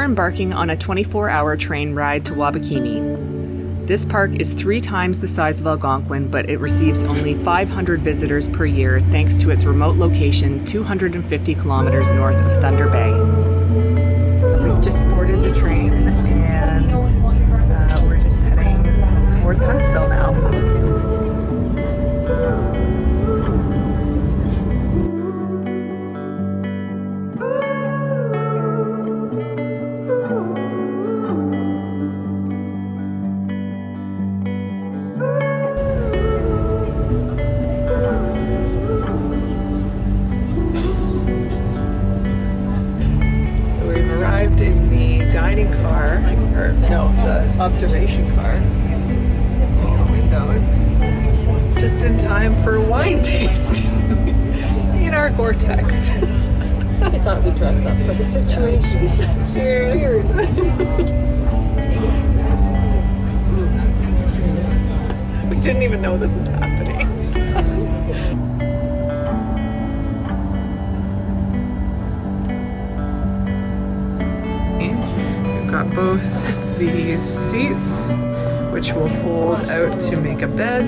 We're embarking on a 24-hour train ride to Wabakimi. This park is 3 times the size of Algonquin, but it receives only 500 visitors per year thanks to its remote location 250 kilometers north of Thunder Bay. We've just boarded the train and we're just heading towards Huntsville now. In the dining car, or no, the observation car. See the windows. Just in time for wine tasting in our Gore-Tex. I thought we'd dress up for the situation. Cheers. Cheers. We didn't even know this was happening. Got both these seats, which will fold out to make a bed,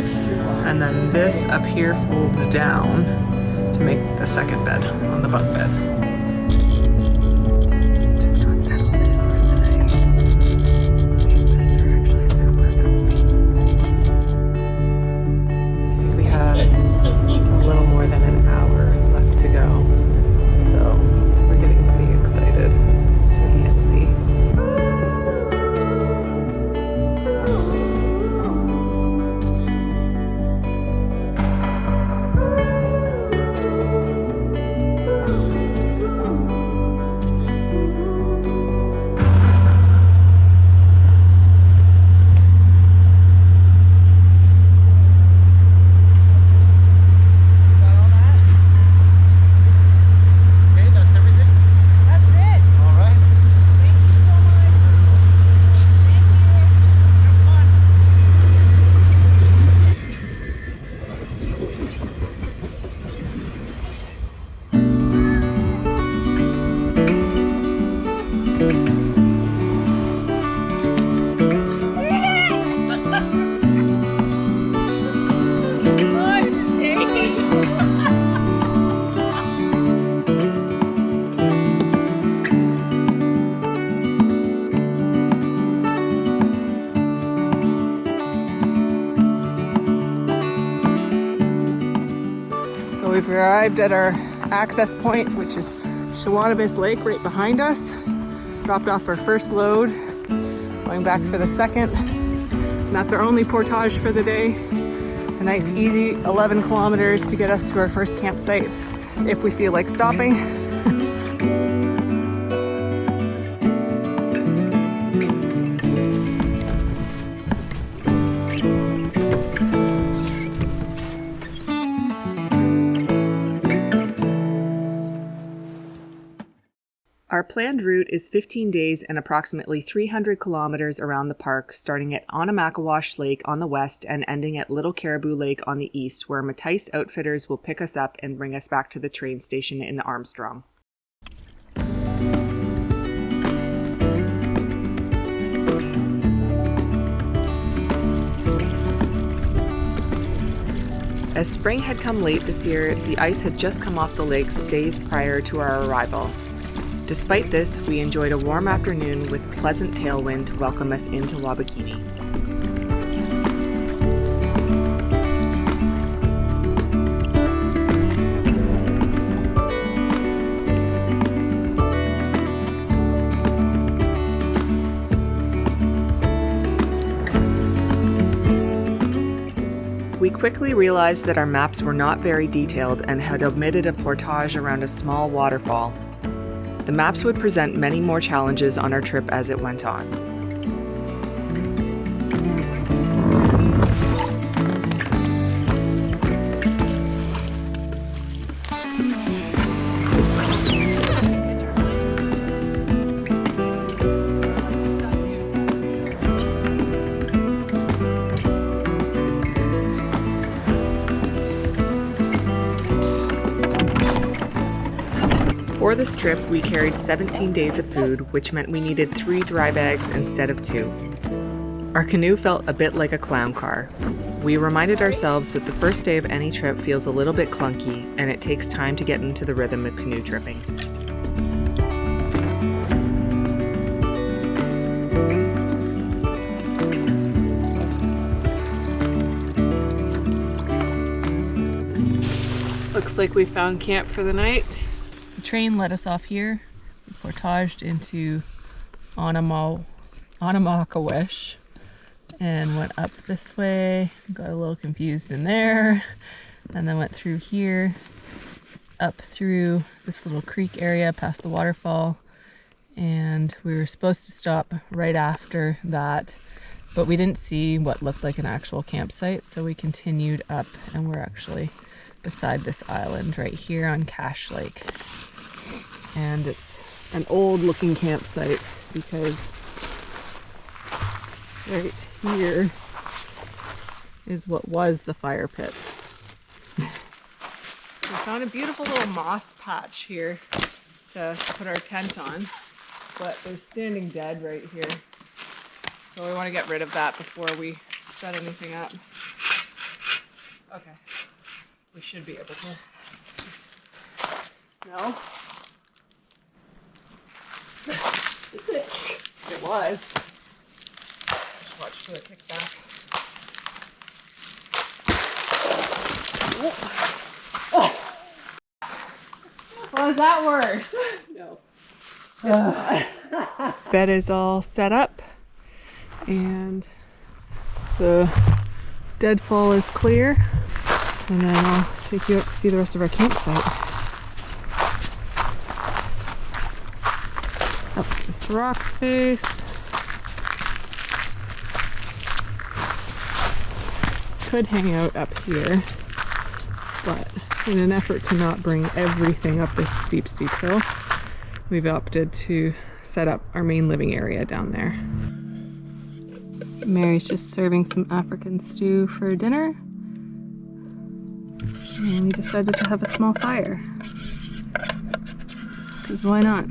and then this up here folds down to make the second bed on the bunk bed. Just got settled in for the night. These beds are actually super comfy. We have a little more than an hour left to go, so we're getting pretty excited. So you can see. We've arrived at our access point, which is Shawanabis Lake right behind us. Dropped off our first load, going back for the second. And that's our only portage for the day. A nice easy 11 kilometers to get us to our first campsite if we feel like stopping. Our planned route is 15 days and approximately 300 kilometers around the park, starting at Onamakawash Lake on the west and ending at Little Caribou Lake on the east, where Matisse Outfitters will pick us up and bring us back to the train station in Armstrong. As spring had come late this year, the ice had just come off the lakes days prior to our arrival. Despite this, we enjoyed a warm afternoon with pleasant tailwind to welcome us into Wabakimi. We quickly realized that our maps were not very detailed and had omitted a portage around a small waterfall. The maps would present many more challenges on our trip as it went on. For this trip, we carried 17 days of food, which meant we needed 3 dry bags instead of 2. Our canoe felt a bit like a clown car. We reminded ourselves that the first day of any trip feels a little bit clunky, and it takes time to get into the rhythm of canoe tripping. Looks like we found camp for the night. The train let us off here. We portaged into Onamakawish and went up this way. Got a little confused in there, and then went through here, up through this little creek area past the waterfall, and we were supposed to stop right after that, but we didn't see what looked like an actual campsite, so we continued up, and we're actually beside this island right here on Cache Lake. And it's an old looking campsite because right here is what was the fire pit. We found a beautiful little moss patch here to put our tent on, but they're standing dead right here. So we want to get rid of that before we set anything up. Okay. We should be able to. No? It was. Just watch for the kickback. Oh. Was that worse? No. Bed is all set up, and the deadfall is clear. And then I'll take you up to see the rest of our campsite. Up this rock face. Could hang out up here, but in an effort to not bring everything up this steep hill, we've opted to set up our main living area down there. Mary's just serving some African stew for dinner. And we decided to have a small fire, because why not?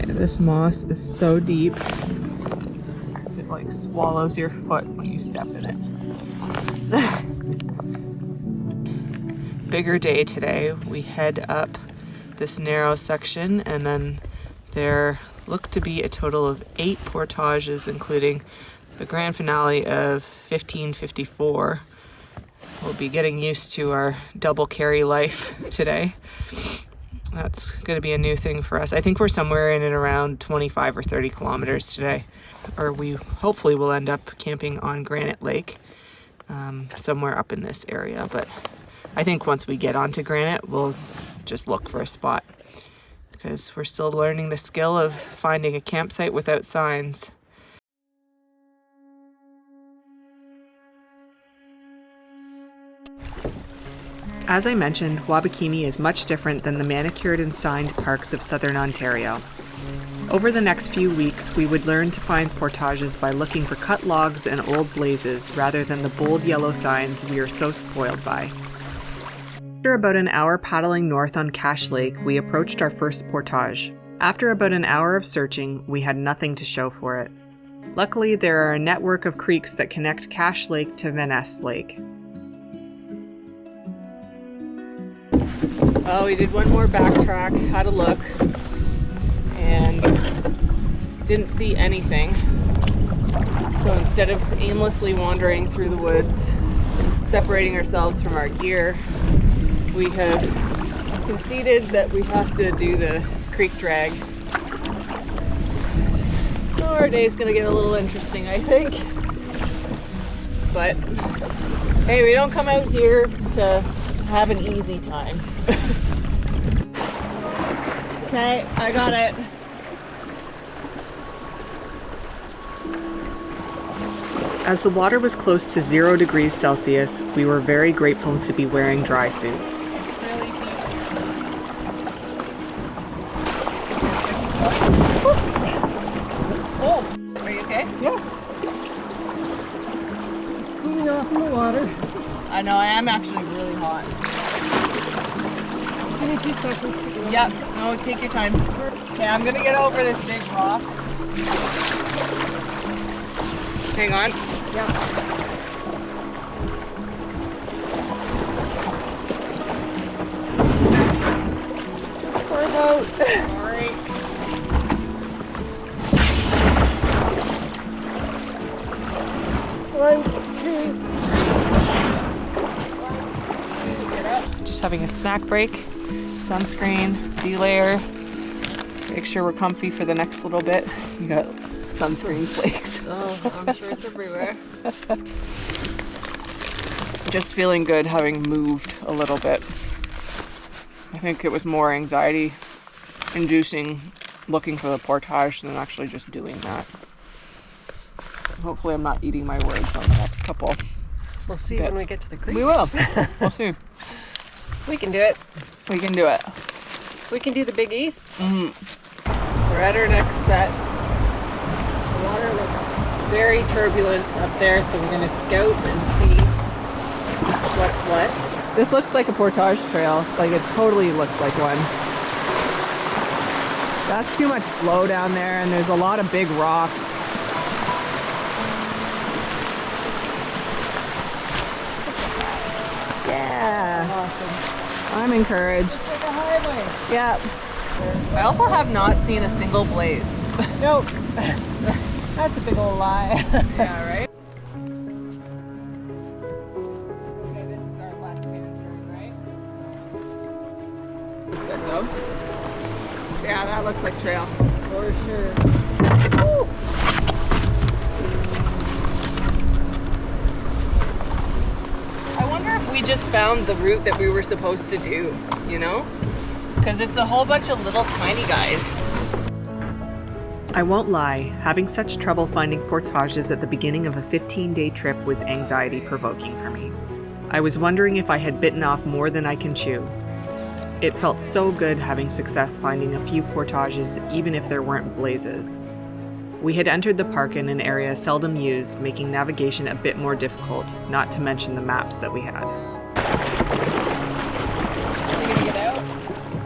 This moss is so deep, it like swallows your foot when you step in it. Bigger day today. We head up this narrow section, and then there look to be a total of 8 portages, including the grand finale of 1554. We'll be getting used to our double carry life today. That's going to be a new thing for us. I think we're somewhere in and around 25 or 30 kilometers today. Or we hopefully will end up camping on Granite Lake, somewhere up in this area. But I think once we get onto Granite, we'll just look for a spot, because we're still learning the skill of finding a campsite without signs. As I mentioned, Wabakimi is much different than the manicured and signed parks of southern Ontario. Over the next few weeks, we would learn to find portages by looking for cut logs and old blazes rather than the bold yellow signs we are so spoiled by. After about an hour paddling north on Cache Lake, we approached our first portage. After about an hour of searching, we had nothing to show for it. Luckily, there are a network of creeks that connect Cache Lake to Van Ness Lake. Well, we did one more backtrack, had a look, and didn't see anything. So instead of aimlessly wandering through the woods, separating ourselves from our gear, we have conceded that we have to do the creek drag. So our day's gonna get a little interesting, I think. But hey, we don't come out here to have an easy time. Okay, I got it. As the water was close to 0 degrees Celsius, we were very grateful to be wearing dry suits. Oh, are you okay? Yeah. Just cooling off in the water. I know, I am actually really hot. Give me 2 seconds to do it. Yep, no, take your time. Okay, I'm gonna get over this big rock. Hang on. Yeah. Poor boat. Sorry. One, two. Get up. Just having a snack break. Sunscreen, delayer. Make sure we're comfy for the next little bit. You got sunscreen flakes. Oh, I'm sure it's everywhere. Just feeling good having moved a little bit. I think it was more anxiety inducing looking for the portage than actually just doing that. Hopefully I'm not eating my words on the next couple. We'll see when we get to the creek. We will. We'll see. We can do it. We can do it. We can do the Big East. Mm-hmm. We're at our next set. The water looks very turbulent up there, so we're going to scout and see what's what. This looks like a portage trail. Like it totally looks like one. That's too much flow down there, and there's a lot of big rocks. Yeah. Awesome. I'm encouraged. It's like a highway. Yeah. I also have not seen a single blaze. Nope. That's a big old lie. Yeah, right? Okay, this is our left hand turn, right? Good though. Yeah, that looks like trail. For sure. Woo! I wonder if we just found the route that we were supposed to do, you know? Because it's a whole bunch of little tiny guys. I won't lie, having such trouble finding portages at the beginning of a 15-day trip was anxiety-provoking for me. I was wondering if I had bitten off more than I can chew. It felt so good having success finding a few portages, even if there weren't blazes. We had entered the park in an area seldom used, making navigation a bit more difficult, not to mention the maps that we had.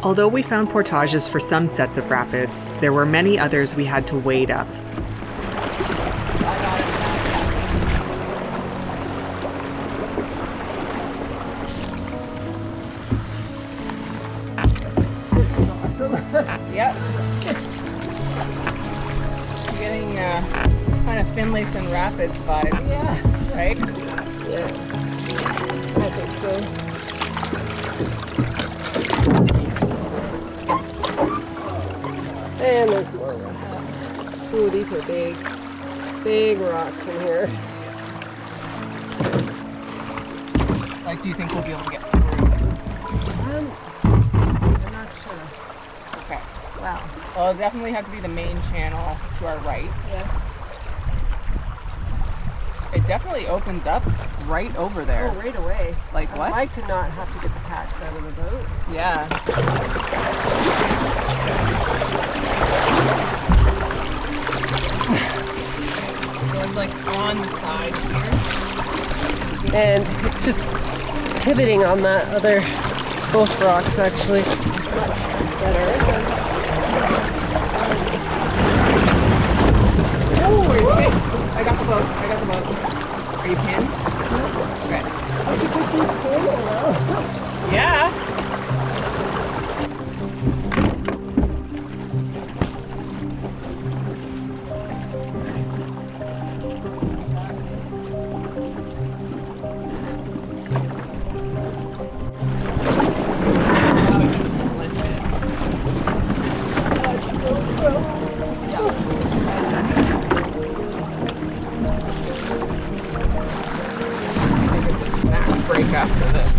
Although we found portages for some sets of rapids, there were many others we had to wade up. Yep. Getting kind of Finlayson Rapids vibes. Yeah. Right? Yeah. I think so. And there's more rocks. Ooh, these are big, big rocks in here. Like, do you think we'll be able to get through? I'm not sure. Okay. Wow. Well, it'll definitely have to be the main channel to our right. Yes. It definitely opens up right over there. Oh, right away. Like I'd what? like to not have to get the packs out of the boat. Yeah. So it's like on the side here. And it's just pivoting on that other, both rocks actually. Better. Oh, okay. I got the boat. I got the boat. Are you pinned? Okay. Yeah. Break after this.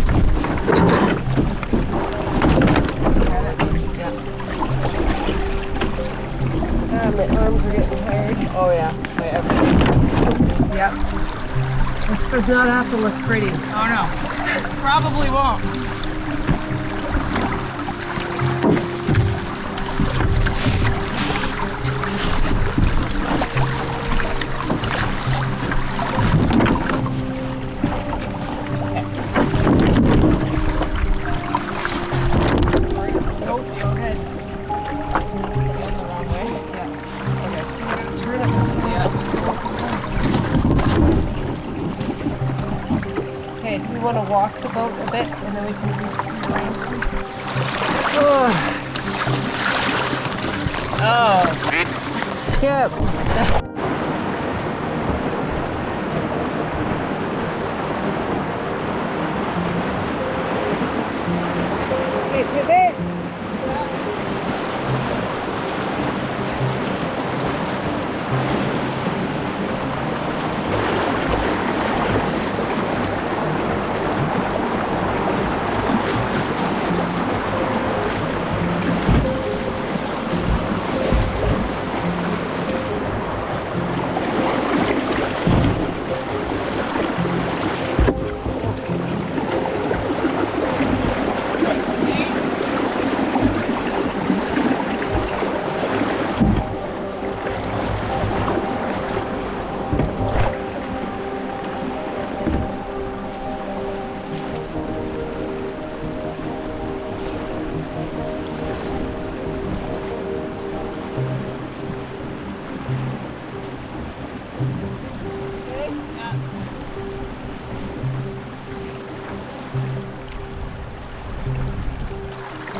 does not have to look pretty. Oh no, probably won't. Want to walk the boat a bit and then we can arrange them. Oh. Yep. Hey, pivot.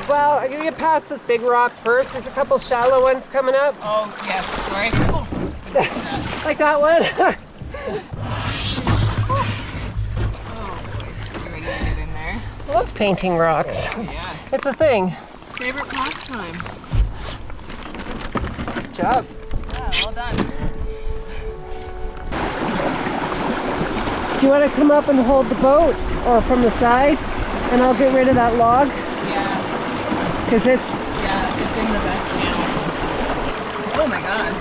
Well, I'm gonna get past this big rock first. There's a couple shallow ones coming up. Oh, yes, sorry. Oh. Like that one. You ready to get in there? I love painting rocks. Oh, yeah. It's a thing. Favorite pastime. Good job. Yeah, well done. Do you want to come up and hold the boat or from the side? And I'll get rid of that log. Yeah. Because it's... Yeah, it's in the best channel. Oh my god.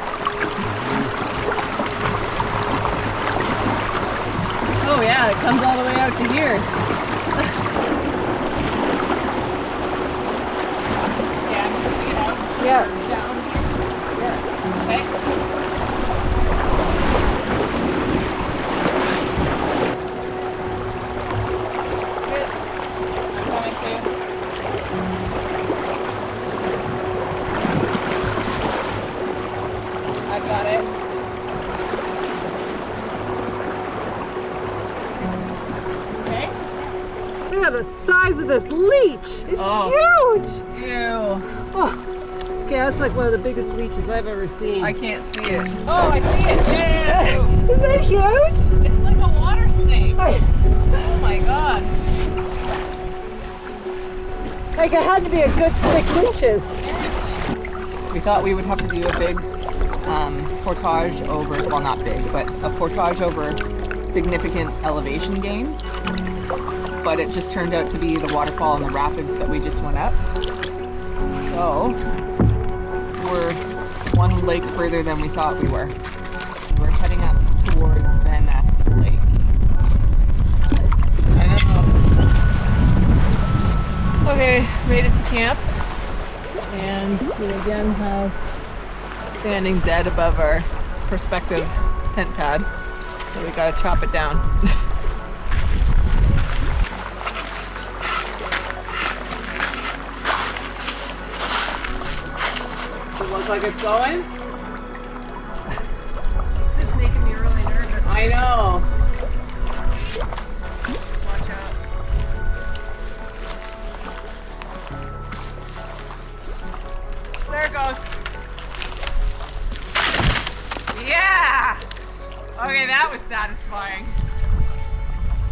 Oh yeah, it comes all the way out to here. Yeah, I'm just gonna get out. Yeah. Down here. Yeah. Okay. The size of this leech. It's huge. Ew. Oh. Okay, that's like one of the biggest leeches I've ever seen. I can't see it. Oh, I see it. Yeah. Isn't that huge? It's like a water snake. Oh my god. Like it had to be a good 6 inches. Seriously. We thought we would have to do a big portage over, well not big, but a portage over significant elevation gains. But it just turned out to be the waterfall and the rapids that we just went up. So we're one lake further than we thought we were. We're heading up towards Van Ness Lake. I know. Okay, made it to camp. And we again have standing dead above our prospective tent pad. So we gotta chop it down. Looks like it's going. It's just making me really nervous. I know. Watch out. There it goes. Yeah! Okay, that was satisfying.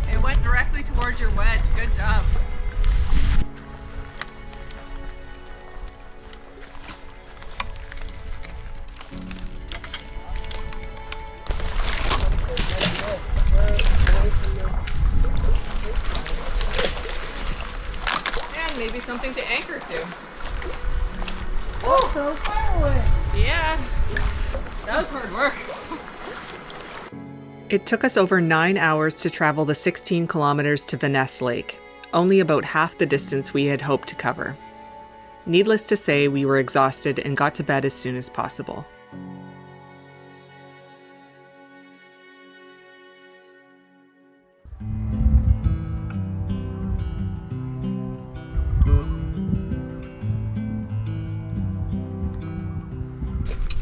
It went directly towards your wedge. Good job. Maybe something to anchor to. Oh, so far away. Yeah, that was hard work. It took us over 9 hours to travel the 16 kilometers to Vaness Lake, only about half the distance we had hoped to cover. Needless to say, we were exhausted and got to bed as soon as possible.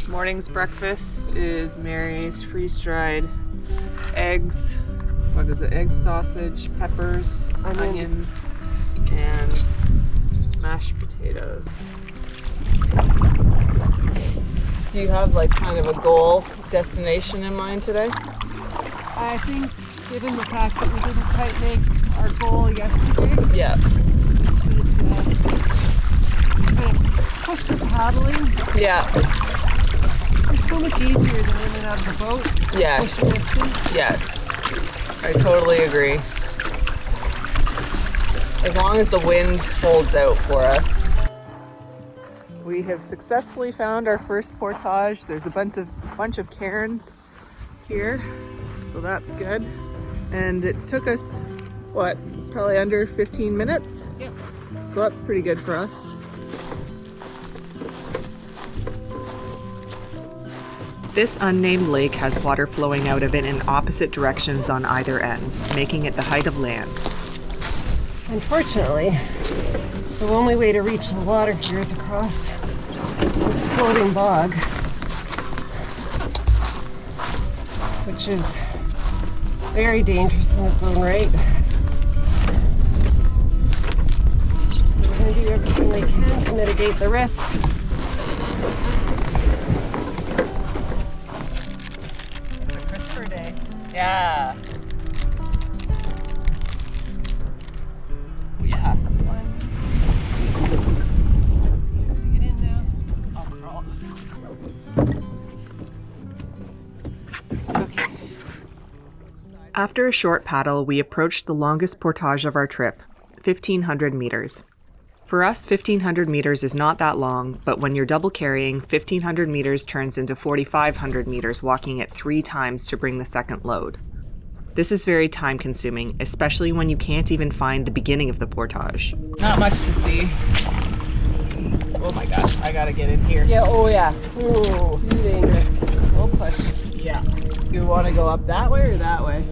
Morning's breakfast is Mary's freeze-dried eggs. What is it? Eggs, sausage, peppers, onions, and mashed potatoes. Do you have like kind of a goal destination in mind today? I think, given the fact that we didn't quite make our goal yesterday, Yeah. kind of push the paddling. Yeah. It's so much easier than in and out of the boat. Yes. Push the distance. Yes. I totally agree. As long as the wind holds out for us. We have successfully found our first portage. There's a bunch of cairns here, so that's good. And it took us, what, probably under 15 minutes? Yep. So that's pretty good for us. This unnamed lake has water flowing out of it in opposite directions on either end, making it the height of land. Unfortunately, the only way to reach the water here is across this floating bog, which is very dangerous in its own right. So we're going to do everything we can to mitigate the risk. It's a Christopher Day. Yeah. Yeah. Get in now. Okay. After a short paddle, we approached the longest portage of our trip, 1,500 meters. For us, 1,500 meters is not that long, but when you're double carrying, 1,500 meters turns into 4,500 meters walking it 3 times to bring the second load. This is very time consuming, especially when you can't even find the beginning of the portage. Not much to see. Oh my gosh, I gotta get in here. Yeah, oh yeah. Ooh, too dangerous. We'll push. Yeah. You want to go up that way or that way?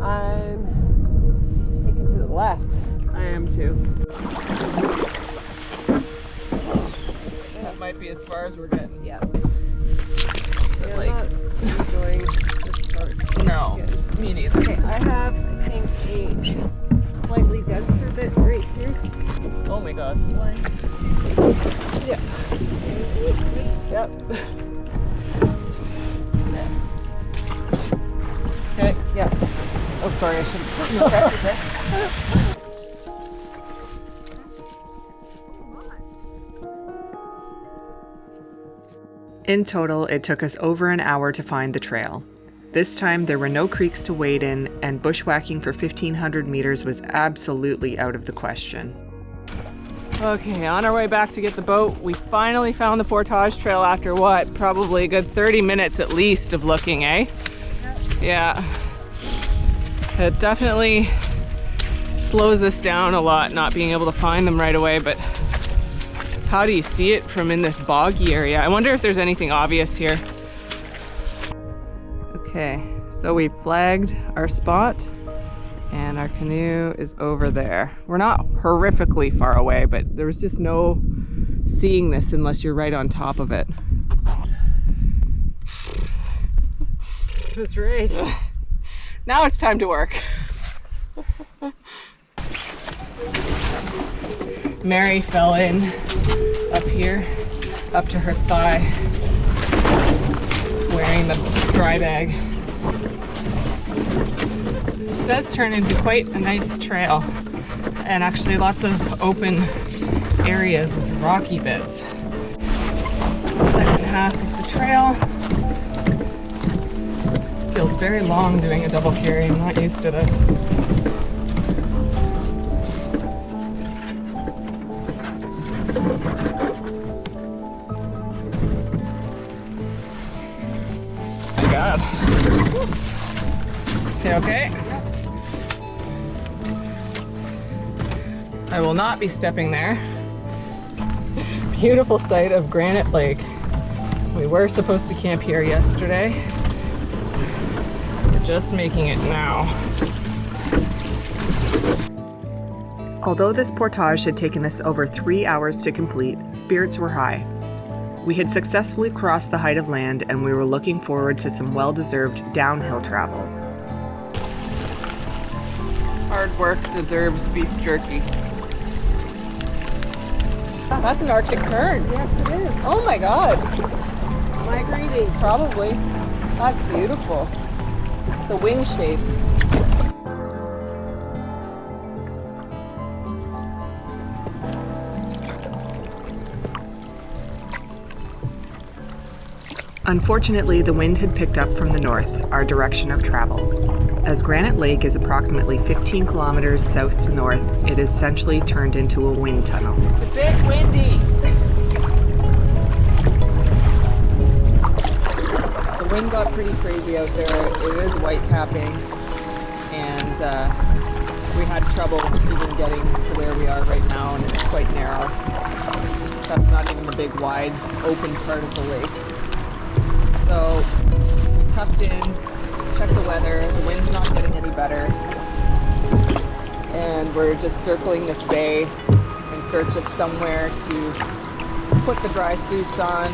I'm thinking to the left. I am too. That might be as far as we're getting. Yeah. But, like, I'm not enjoying this part. no, me neither. Okay, I have, I think, a slightly denser bit right here. Oh my god. 1, 2. Yeah. Yep. Okay. Yeah. Oh, sorry, I should have put no pressure there. In total, it took us over an hour to find the trail. This time, there were no creeks to wade in, and bushwhacking for 1,500 meters was absolutely out of the question. Okay, on our way back to get the boat, we finally found the portage trail after what? Probably a good 30 minutes at least of looking, eh? Yeah. It definitely slows us down a lot not being able to find them right away, but how do you see it from in this boggy area? I wonder if there's anything obvious here. Okay, so we flagged our spot and our canoe is over there. We're not horrifically far away, but there was just no seeing this unless you're right on top of it. That's right. Now it's time to work. Mary fell in up here, up to her thigh, wearing the dry bag. This does turn into quite a nice trail, and actually lots of open areas with rocky bits. The second half of the trail feels very long doing a double carry. I'm not used to this. My God. You okay? I will not be stepping there. Beautiful sight of Granite Lake. We were supposed to camp here yesterday. We're just making it now. Although this portage had taken us over 3 hours to complete, spirits were high. We had successfully crossed the height of land and we were looking forward to some well-deserved downhill travel. Hard work deserves beef jerky. That's an Arctic tern. Yes, it is. Oh my god. Migrating. Probably. That's beautiful. The wing shape. Unfortunately, the wind had picked up from the north, our direction of travel. As Granite Lake is approximately 15 kilometers south to north, it essentially turned into a wind tunnel. It's a bit windy. The wind got pretty crazy out there. It is white capping, and we had trouble even getting to where we are right now, and it's quite narrow. That's not even the big, wide, open part of the lake. So we tucked in, checked the weather, the wind's not getting any better, and we're just circling this bay in search of somewhere to put the dry suits on,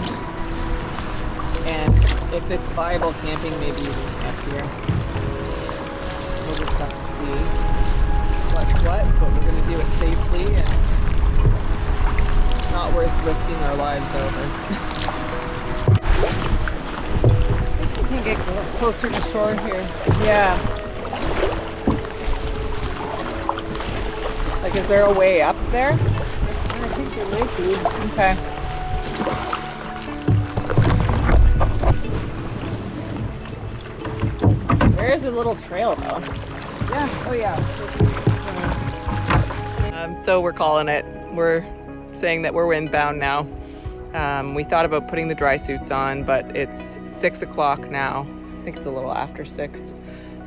and if it's viable camping, maybe even camp here. We'll just have to see what's what, but we're going to do it safely, and it's not worth risking our lives over. We can get closer to shore here. Yeah. Like, is there a way up there? I think there might be. Okay. There is a little trail though. Yeah. Oh yeah. So we're calling it. We're saying that we're windbound now. We thought about putting the dry suits on, but it's 6 o'clock now. I think it's a little after 6.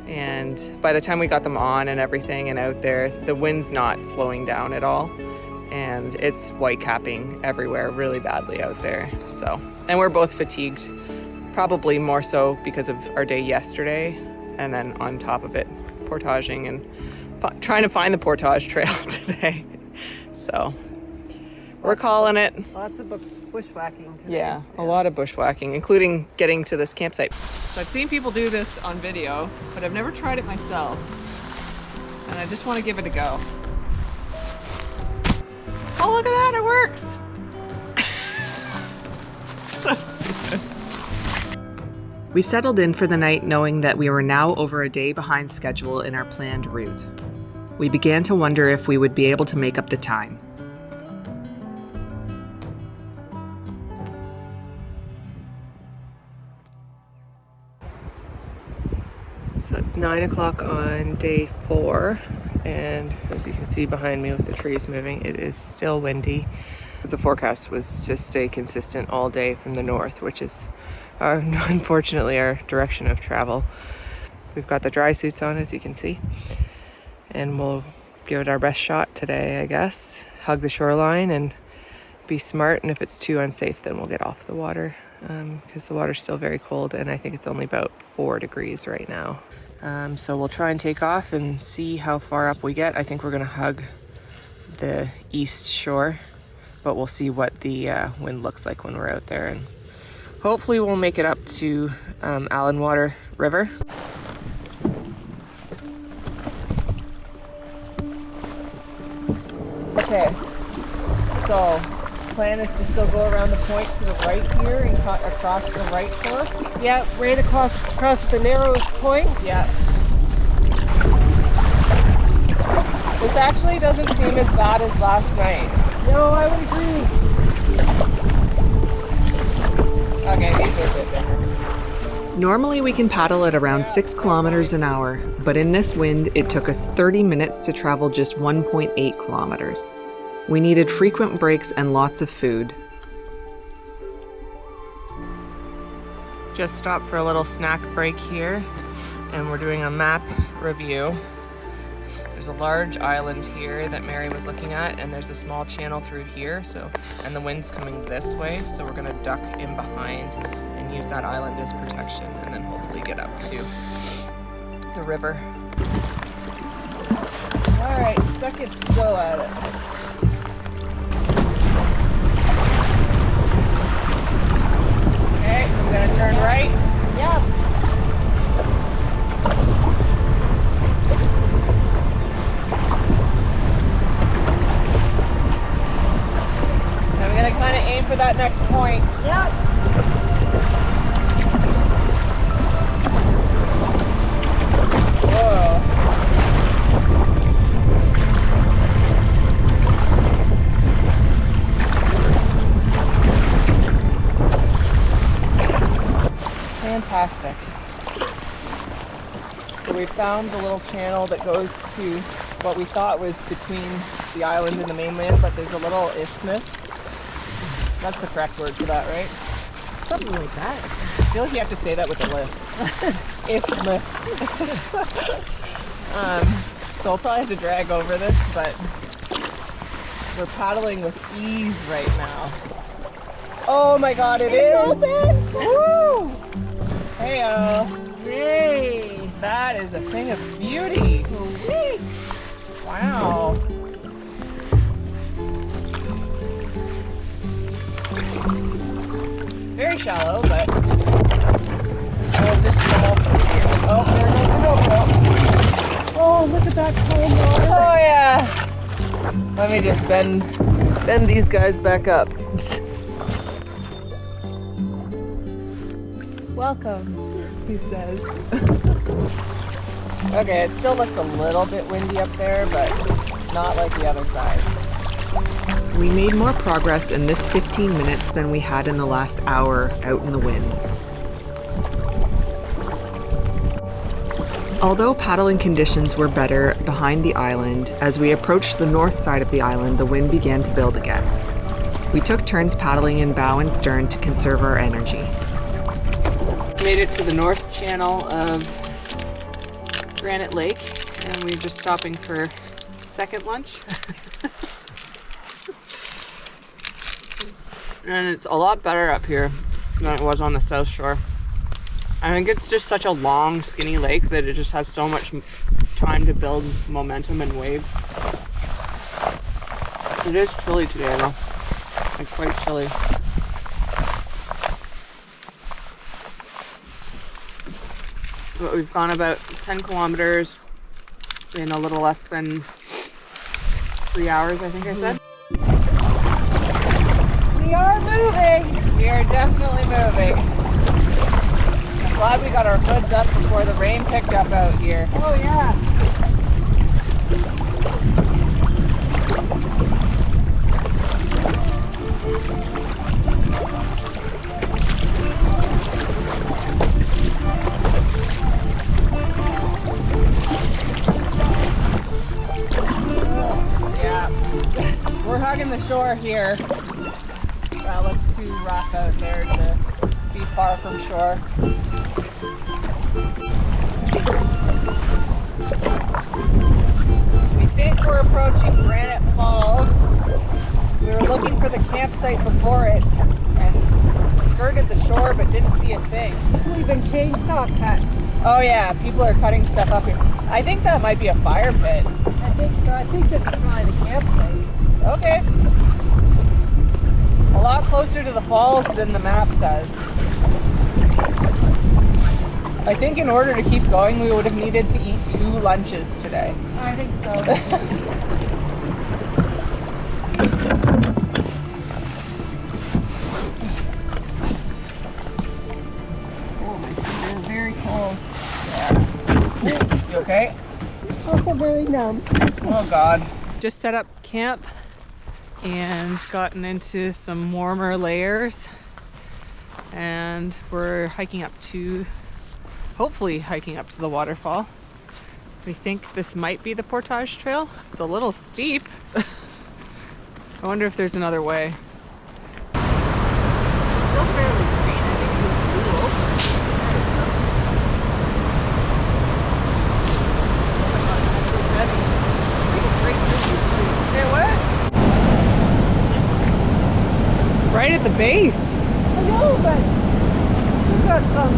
And by the time we got them on and everything and out there, the wind's not slowing down at all. And it's white capping everywhere really badly out there. So, and we're both fatigued, probably more so because of our day yesterday. And then on top of it, portaging and trying to find the portage trail today. So we're calling it. Lots of bushwhacking today. Yeah, a lot of bushwhacking, including getting to this campsite. So I've seen people do this on video, but I've never tried it myself. And I just want to give it a go. Oh, look at that, it works! So stupid. We settled in for the night knowing that we were now over a day behind schedule in our planned route. We began to wonder if we would be able to make up the time. So it's 9 o'clock on day 4, and as you can see behind me with the trees moving, it is still windy. The forecast was to stay consistent all day from the north, which is unfortunately our direction of travel. We've got the dry suits on, as you can see, and we'll give it our best shot today, I guess. Hug the shoreline and be smart, and if it's too unsafe, then we'll get off the water, because the water's still very cold, and I think it's only about 4 degrees right now. So we'll try and take off and see how far up we get. I think we're going to hug the east shore, but we'll see what the wind looks like when we're out there, and hopefully we'll make it up to Allenwater River. Okay, so plan is to still go around the point to the right here and cut across the right shore? Yeah, right across the narrowest point. Yeah. This actually doesn't seem as bad as last night. No, I would agree. Okay, these are a bit better. Normally we can paddle at around 6 kilometers an hour, but in this wind it took us 30 minutes to travel just 1.8 kilometers. We needed frequent breaks and lots of food. Just stopped for a little snack break here. and we're doing a map review. There's a large island here that Mary was looking at, and there's a small channel through here, and the wind's coming this way, so we're gonna duck in behind and use that island as protection, and then hopefully get up to the river. All right, second go at it. Okay, I'm gonna turn right. Yep. I'm gonna kind of aim for that next point. Yep. Whoa. Fantastic. So we found the little channel that goes to what we thought was between the island and the mainland, but there's a little isthmus. That's the correct word for that, right? Something like that. I feel like you have to say that with a lisp. Isthmus. So I'll probably have to drag over this, but we're paddling with ease right now. Oh my god, it is! Woo! Heyo! Yay! That is a thing of beauty! Sweet! Wow! Very shallow, but we'll just fall through here. Oh, there goes the GoPro. Oh, look at that cold water. Oh yeah! Let me just bend these guys back up. Welcome. He says. Okay, it still looks a little bit windy up there, but not like the other side. We made more progress in this 15 minutes than we had in the last hour out in the wind. Although paddling conditions were better behind the island, as we approached the north side of the island, the wind began to build again. We took turns paddling in bow and stern to conserve our energy. Made it to the north channel of Granite Lake, and we're just stopping for second lunch. And it's a lot better up here than it was on the south shore. I think it's just such a long, skinny lake that it just has so much time to build momentum and waves. It is chilly today though, like quite chilly. But we've gone about 10 kilometers in a little less than 3 hours, I think I said. We are moving. We are definitely moving. I'm glad we got our hoods up before the rain picked up out here. Oh yeah. We're hugging the shore here. That looks too rough out there to be far from shore. We think we're approaching Granite Falls. We were looking for the campsite before it and skirted the shore but didn't see a thing. People even chainsaw cuts. Oh yeah, people are cutting stuff up here. I think that might be a fire pit. I think so. I think that's probably the campsite. Okay. A lot closer to the falls than the map says. I think in order to keep going, we would have needed to eat 2 lunches today. I think so. Oh my God, they're very cold. Yeah. You okay? It's also very numb. Oh God. Just set up camp and gotten into some warmer layers. And we're hiking up to, hopefully hiking up to the waterfall. We think this might be the portage trail. It's a little steep. I wonder if there's another way. Still fairly green. I think it was blue. right at the base. I know, but we've got some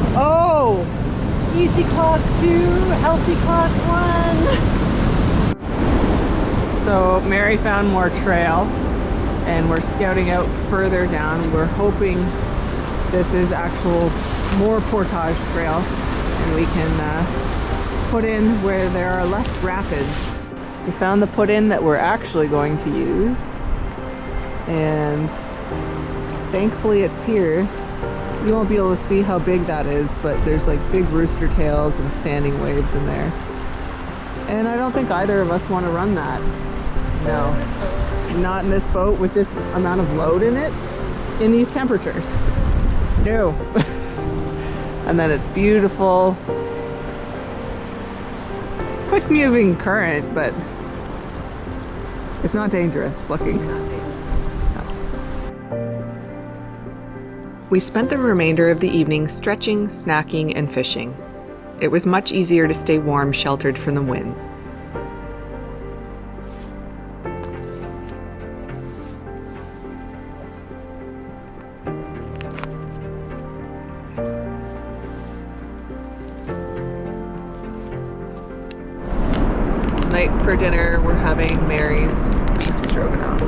easy class 2, healthy class 1. So Mary found more trail and we're scouting out further down. We're hoping this is actual more portage trail and we can put in where there are less rapids. We found the put in that we're actually going to use, and thankfully it's here. You won't be able to see how big that is, but there's like big rooster tails and standing waves in there. And I don't think either of us want to run that. No, not in this boat with this amount of load in it, in these temperatures. No. And then it's beautiful, quick moving current, but it's not dangerous looking. We spent the remainder of the evening stretching, snacking, and fishing. It was much easier to stay warm, sheltered from the wind. Tonight for dinner, we're having Mary's beef stroganoff.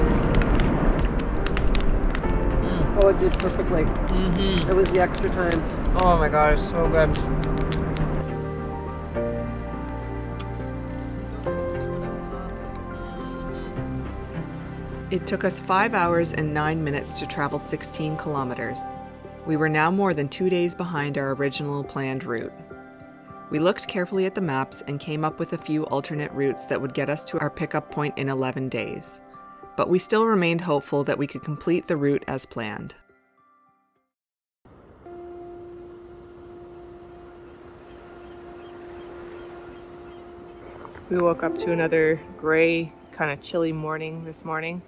Oh, it did perfectly. It was the extra time. Oh my gosh, so good. It took us 5 hours and 9 minutes to travel 16 kilometers. We were now more than 2 days behind our original planned route. We looked carefully at the maps and came up with a few alternate routes that would get us to our pickup point in 11 days. But we still remained hopeful that we could complete the route as planned. We woke up to another gray, kind of chilly morning this morning.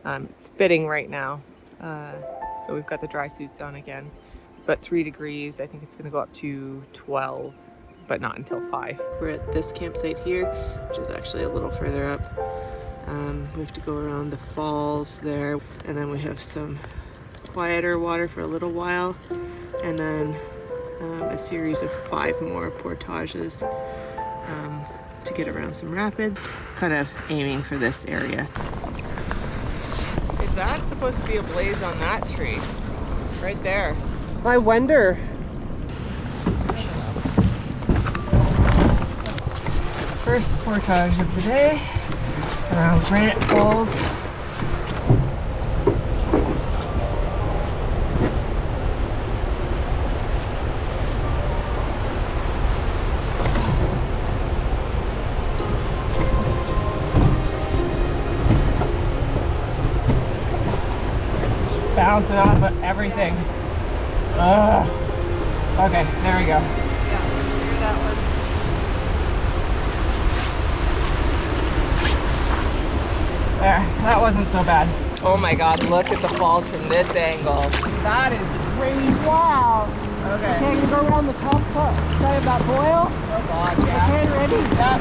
It's spitting right now, so we've got the dry suits on again. It's about 3 degrees. I think it's going to go up to 12, but not until 5. We're at this campsite here, which is actually a little further up. We have to go around the falls there, and then we have some quieter water for a little while, and then a series of 5 more portages to get around some rapids. Kind of aiming for this area. Is that supposed to be a blaze on that tree? Right there. I wonder. First portage of the day around Granite Falls. Bouncing off of everything. Okay, there we go. Yeah, let's figure that one. There, that wasn't so bad. Oh my god, look at the falls from this angle. That is crazy. Wow. Okay. Okay, you go around the top side of that boil. Oh god, yeah. Okay, ready? Yeah.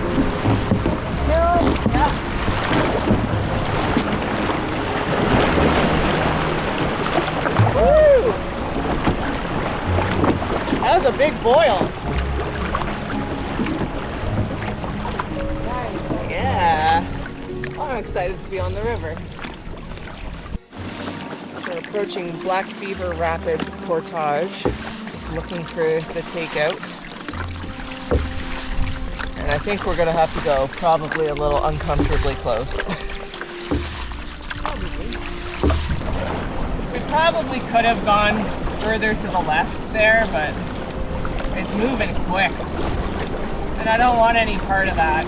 Carol? Yeah. Woo! That was a big boil. Yeah. I'm excited to be on the river. We're approaching Black Beaver Rapids Portage. Just looking for the takeout. And I think we're gonna have to go probably a little uncomfortably close. We probably could have gone further to the left there, but it's moving quick. And I don't want any part of that.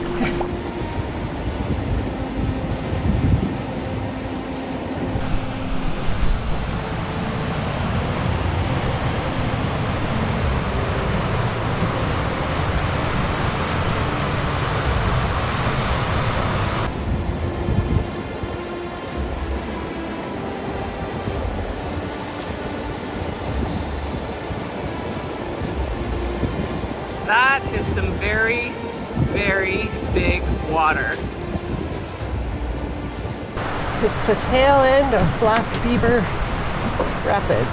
That is some very, very big water. It's the tail end of Black Beaver Rapids.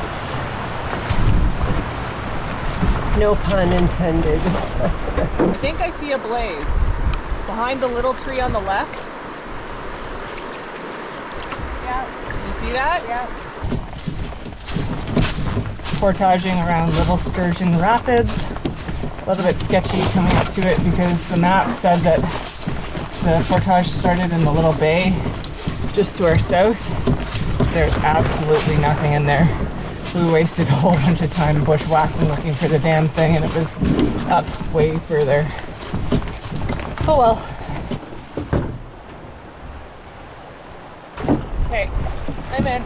No pun intended. I think I see a blaze behind the little tree on the left. Yeah. You see that? Yeah. Portaging around Little Sturgeon Rapids. A little bit sketchy coming up to it because the map said that the portage started in the little bay just to our south. There's absolutely nothing in there. We wasted a whole bunch of time bushwhacking looking for the damn thing, and it was up way further. Oh well. Okay, I'm in.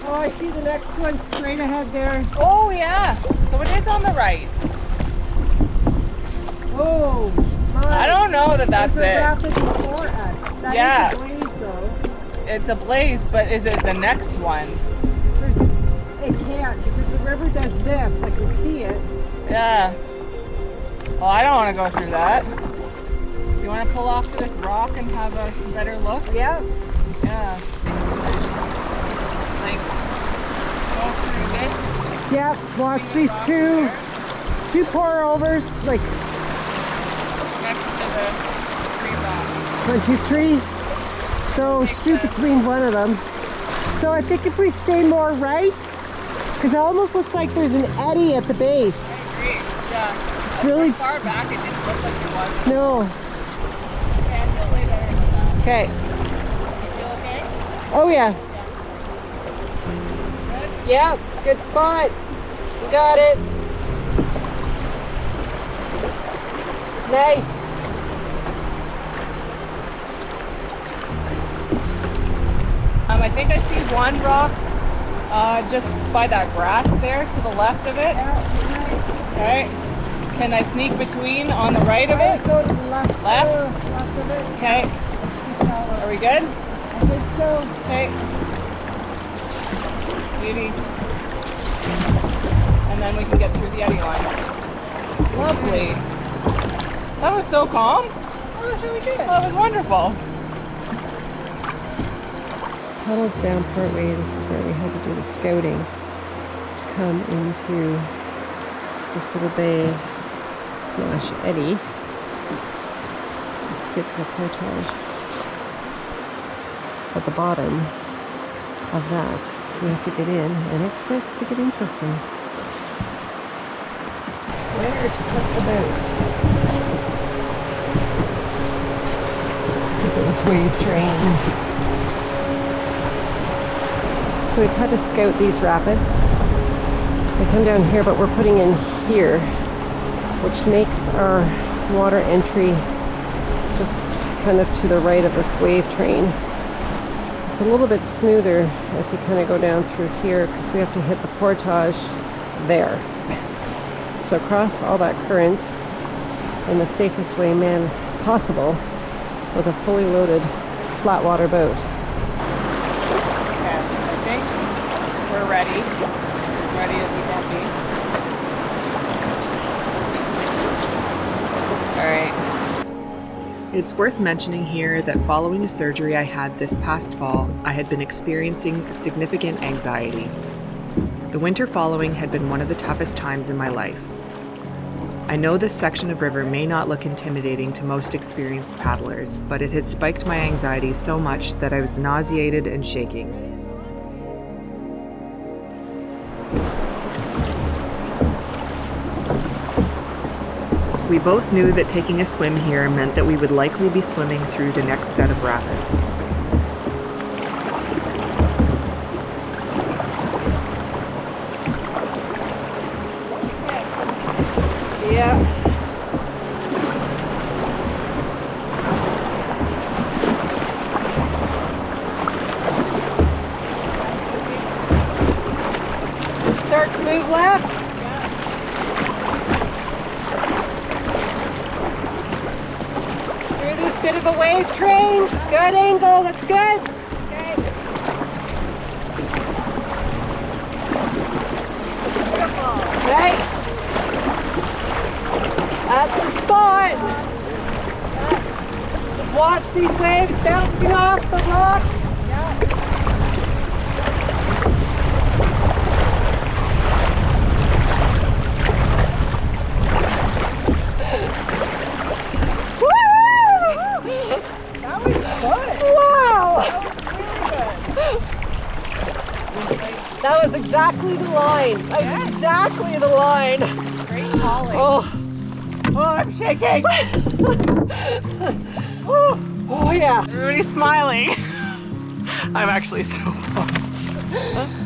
Oh, I see the next one straight ahead there. Oh yeah, so it is on the right. Oh, my. I don't know that that's There's a it. rapid before us. That Yeah. is a blaze, though. It's a blaze, but is it the next one? It can't because the river does this. I can see it. Yeah. Well, I don't want to go through that. You want to pull off to this rock and have a better look? Yeah. Yeah. Like, go through this. Yeah. Watch these two pour overs. Like Next to the tree rock. 1, 2, 3. So shoot between one of them. So I think if we stay more right, because it almost looks like there's an eddy at the base. Yeah. It's really Far back, it didn't look like there was. no. Okay, I feel way better than that. Okay. You feel okay? Oh yeah. Good? Yeah. Good spot. You got it. Nice. I think I see one rock just by that grass there to the left of it. Okay. Can I sneak between on the right of it? Go to the left. Left? Left of it. Okay. Are we good? I think so. Okay. Beauty. And then we can get through the eddy line. Lovely. That was so calm. That was really good. That was wonderful. Tunneled down part way. This is where we had to do the scouting to come into this little bay / eddy to get to the portage. At the bottom of that, we have to get in, and it starts to get interesting. Where to put the boat? Those wave trains. So we've had to scout these rapids. They come down here, but we're putting in here, which makes our water entry just kind of to the right of this wave train. It's a little bit smoother as you kind of go down through here because we have to hit the portage there. So cross all that current in the safest way possible with a fully loaded flat water boat. Okay, I think we're ready. As ready as we can be. All right. It's worth mentioning here that following a surgery I had this past fall, I had been experiencing significant anxiety. The winter following had been one of the toughest times in my life. I know this section of river may not look intimidating to most experienced paddlers, but it had spiked my anxiety so much that I was nauseated and shaking. We both knew that taking a swim here meant that we would likely be swimming through the next set of rapid. Yeah. Start to move left. Through this bit of a wave train. Good angle, that's good. Okay. Beautiful. Nice. That's the spot. Just watch these waves bouncing off the rock. That was good. Wow. That was really good. That was exactly the line. That was exactly the line. Great calling. Oh, I'm shaking. oh yeah. Everybody's smiling. I'm actually so pumped.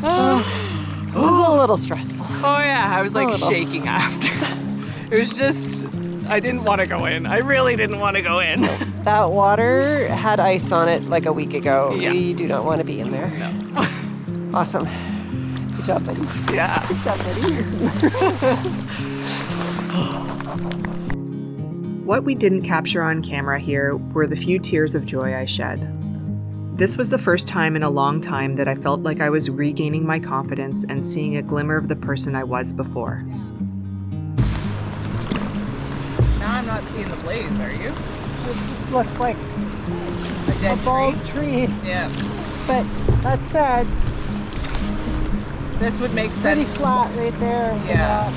It was a little stressful. Oh yeah, I was like A little. shaking after. It was just, I didn't want to go in. I really didn't want to go in. That water had ice on it like a week ago. Yeah. We do not want to be in there. No. Awesome. Good job, buddy. Yeah. Good job, buddy. What we didn't capture on camera here were the few tears of joy I shed. This was the first time in a long time that I felt like I was regaining my confidence and seeing a glimmer of the person I was before. Now I'm not seeing the blaze, are you? It just looks like A dead a bald tree. Yeah. But that said, This would make pretty sense. flat right there. Yeah.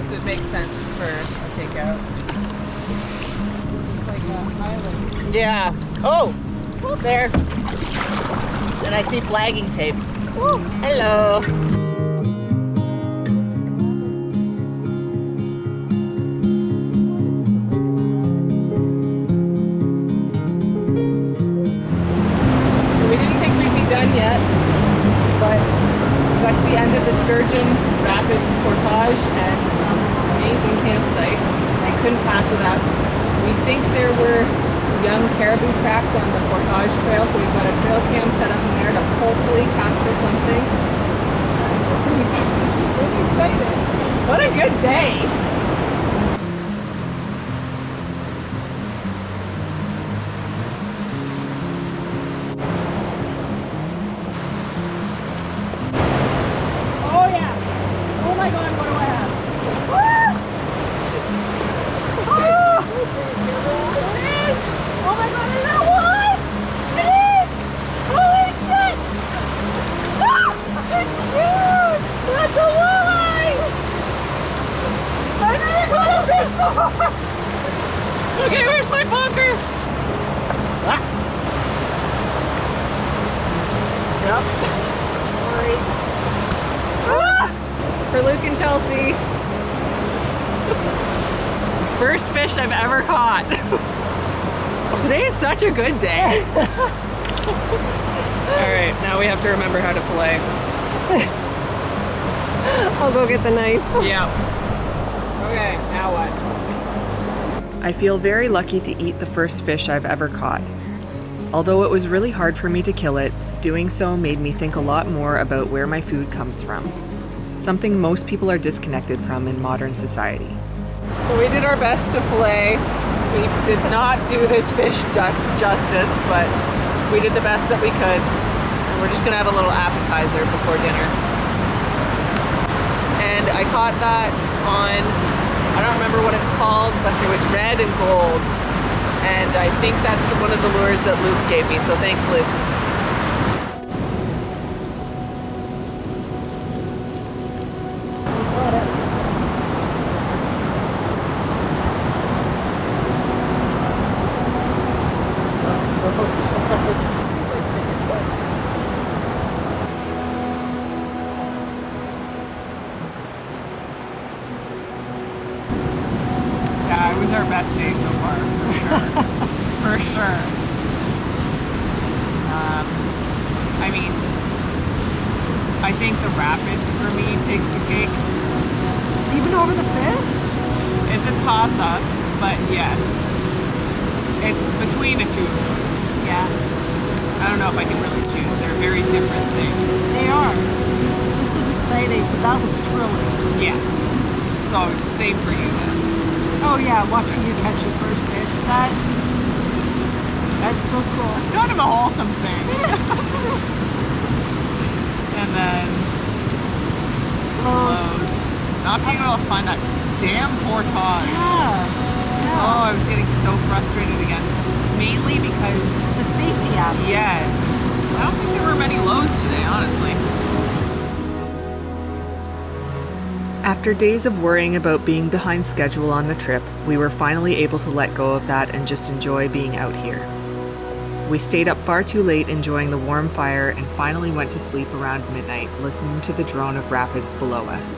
This would make sense for a takeout. It's like an island. Yeah. Oh, there. And I see flagging tape. Ooh, hello. So we didn't think we'd be done yet, but we got to the end of the Sturgeon Rapids portage and amazing campsite. I couldn't pass it up. We think there were young caribou tracks on the portage trail, so we've got a trail cam set up in there to hopefully capture something. We're pretty excited. What a good day! Oh yeah! Oh my god, what do I have? Woo! Oh! It is! Oh my god, is that one? It is! Holy shit! Ah! It's huge! That's a walleye! I never got a fish before! Okay, where's my bunker? Ah! Yep. Sorry. Ah! For Luke and Chelsea. First fish I've ever caught. Today is such a good day. All right, now we have to remember how to fillet. I'll go get the knife. Yeah. Okay, now what? I feel very lucky to eat the first fish I've ever caught. Although it was really hard for me to kill it, doing so made me think a lot more about where my food comes from. Something most people are disconnected from in modern society. So we did our best to fillet. We did not do this fish justice, but we did the best that we could. And we're just gonna have a little appetizer before dinner. And I caught that on, I don't remember what it's called, but it was red and gold. And I think that's one of the lures that Luke gave me, so thanks, Luke. Yeah, it was our best day so far, for sure. For sure. I mean, I think the rapids for me takes the cake. Even over the fish? It's a toss-up, but yes. It's between the two of them. Yeah, I don't know if I can really choose. They're very different things. they are. This was exciting, but that was thrilling. Yes. So, same for you then. Oh yeah, watching you catch your first fish, that's so cool. It's kind of a wholesome thing. And then Close. not being able to find that damn portage. Yeah. Oh, I was getting so frustrated again. Mainly because, The safety aspect. yes, I don't think there were many lows today, honestly. After days of worrying about being behind schedule on the trip, we were finally able to let go of that and just enjoy being out here. We stayed up far too late enjoying the warm fire and finally went to sleep around midnight, listening to the drone of rapids below us.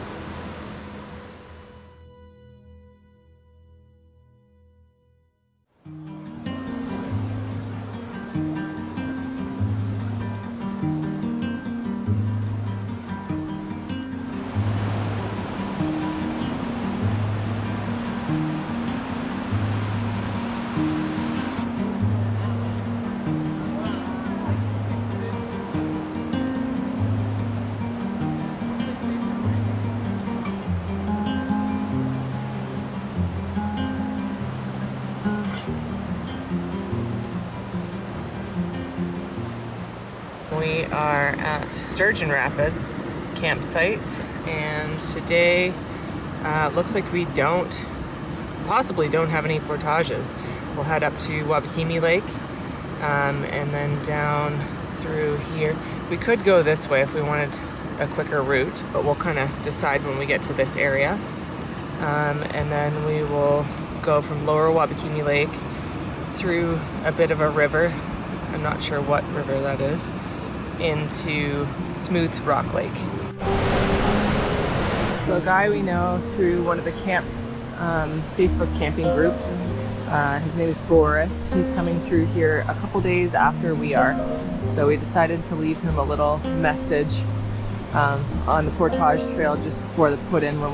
We are at Sturgeon Rapids campsite, and today looks like we possibly don't have any portages. We'll head up to Wabakimi Lake and then down through here. We could go this way if we wanted a quicker route, but we'll kind of decide when we get to this area. And then we will go from lower Wabakimi Lake through a bit of a river. I'm not sure what river that is, into Smooth Rock Lake. So a guy we know through one of the Facebook camping groups, his name is Boris. He's coming through here a couple days after we are. So we decided to leave him a little message on the portage trail just before the put-in when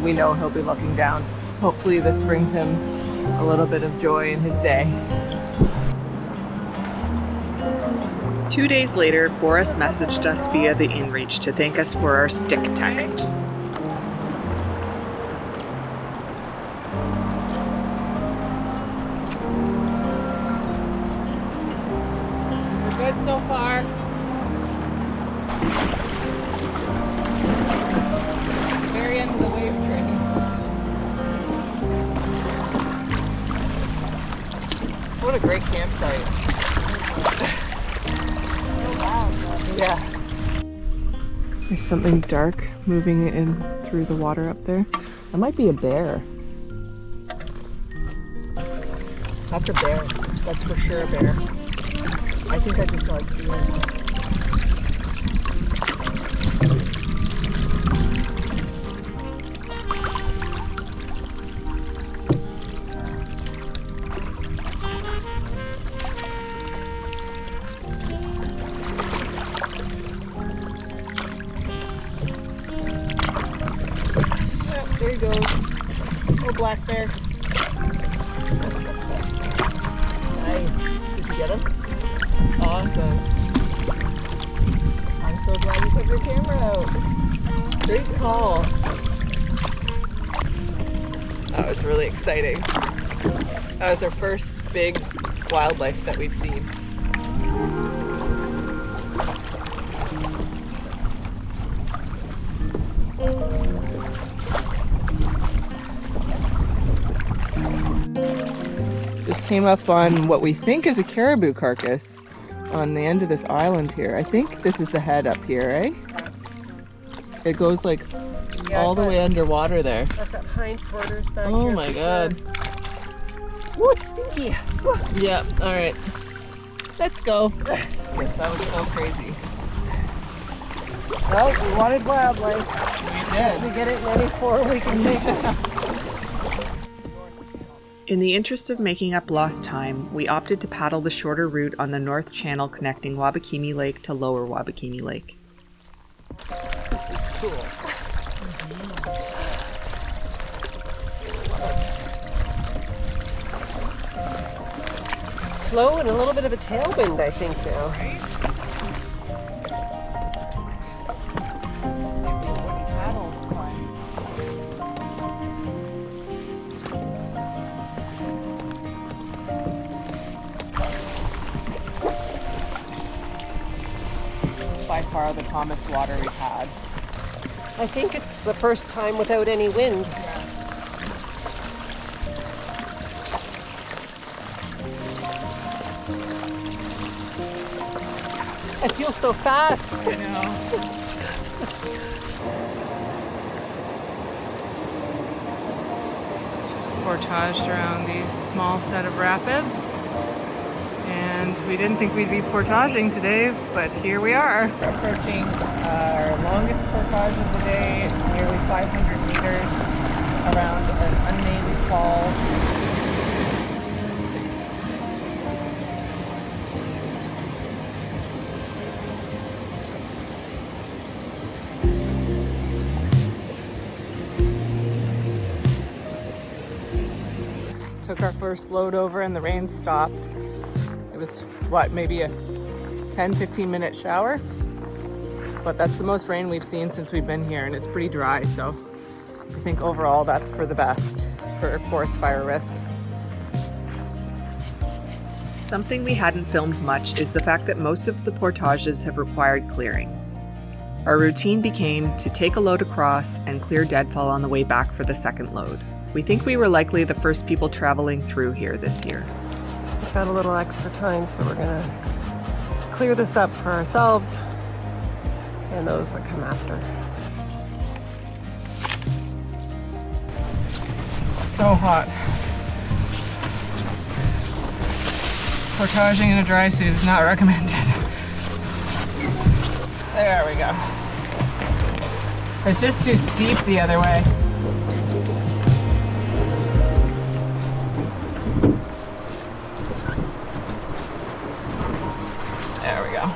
we know he'll be looking down. Hopefully this brings him a little bit of joy in his day. 2 days later, Boris messaged us via the InReach to thank us for our stick text. We're good so far. Very end of the wave train. What a great campsite. Yeah. There's something dark moving in through the water up there. That might be a bear. That's a bear. That's for sure a bear. I think I just saw its ears. There he goes. Oh, black bear. Nice. Did you get him? Awesome. I'm so glad you took your camera out. Great call. That was really exciting. That was our first big wildlife that we've seen. Just came up on what we think is a caribou carcass on the end of this island here. I think this is the head up here, eh? It goes like all the way underwater there. I've got hindquarters back here. Oh my god. Ooh, it's stinky. Ooh. Yeah, alright. Let's go. Yes, that was so crazy. Well, we wanted wildlife. We If did. we get it in any form we can make it. In the interest of making up lost time, we opted to paddle the shorter route on the north channel connecting Wabakimi Lake to lower Wabakimi Lake. Cool. Flow and a little bit of a tailwind, I think, now. By far the calmest water we've had. I think it's the first time without any wind. I feel so fast. I know. Just portaged around these small set of rapids. And we didn't think we'd be portaging today, but here we are. We're approaching our longest portage of the day. It's nearly 500 meters around an unnamed fall. Took our first load over and the rain stopped. It was, what, maybe a 10-15 minute shower? But that's the most rain we've seen since we've been here, and it's pretty dry, so I think overall that's for the best for forest fire risk. Something we hadn't filmed much is the fact that most of the portages have required clearing. Our routine became to take a load across and clear deadfall on the way back for the second load. We think we were likely the first people traveling through here this year. We've got a little extra time, so we're gonna clear this up for ourselves and those that come after. So hot. Portaging in a dry suit is not recommended. There we go. It's just too steep the other way. There we go.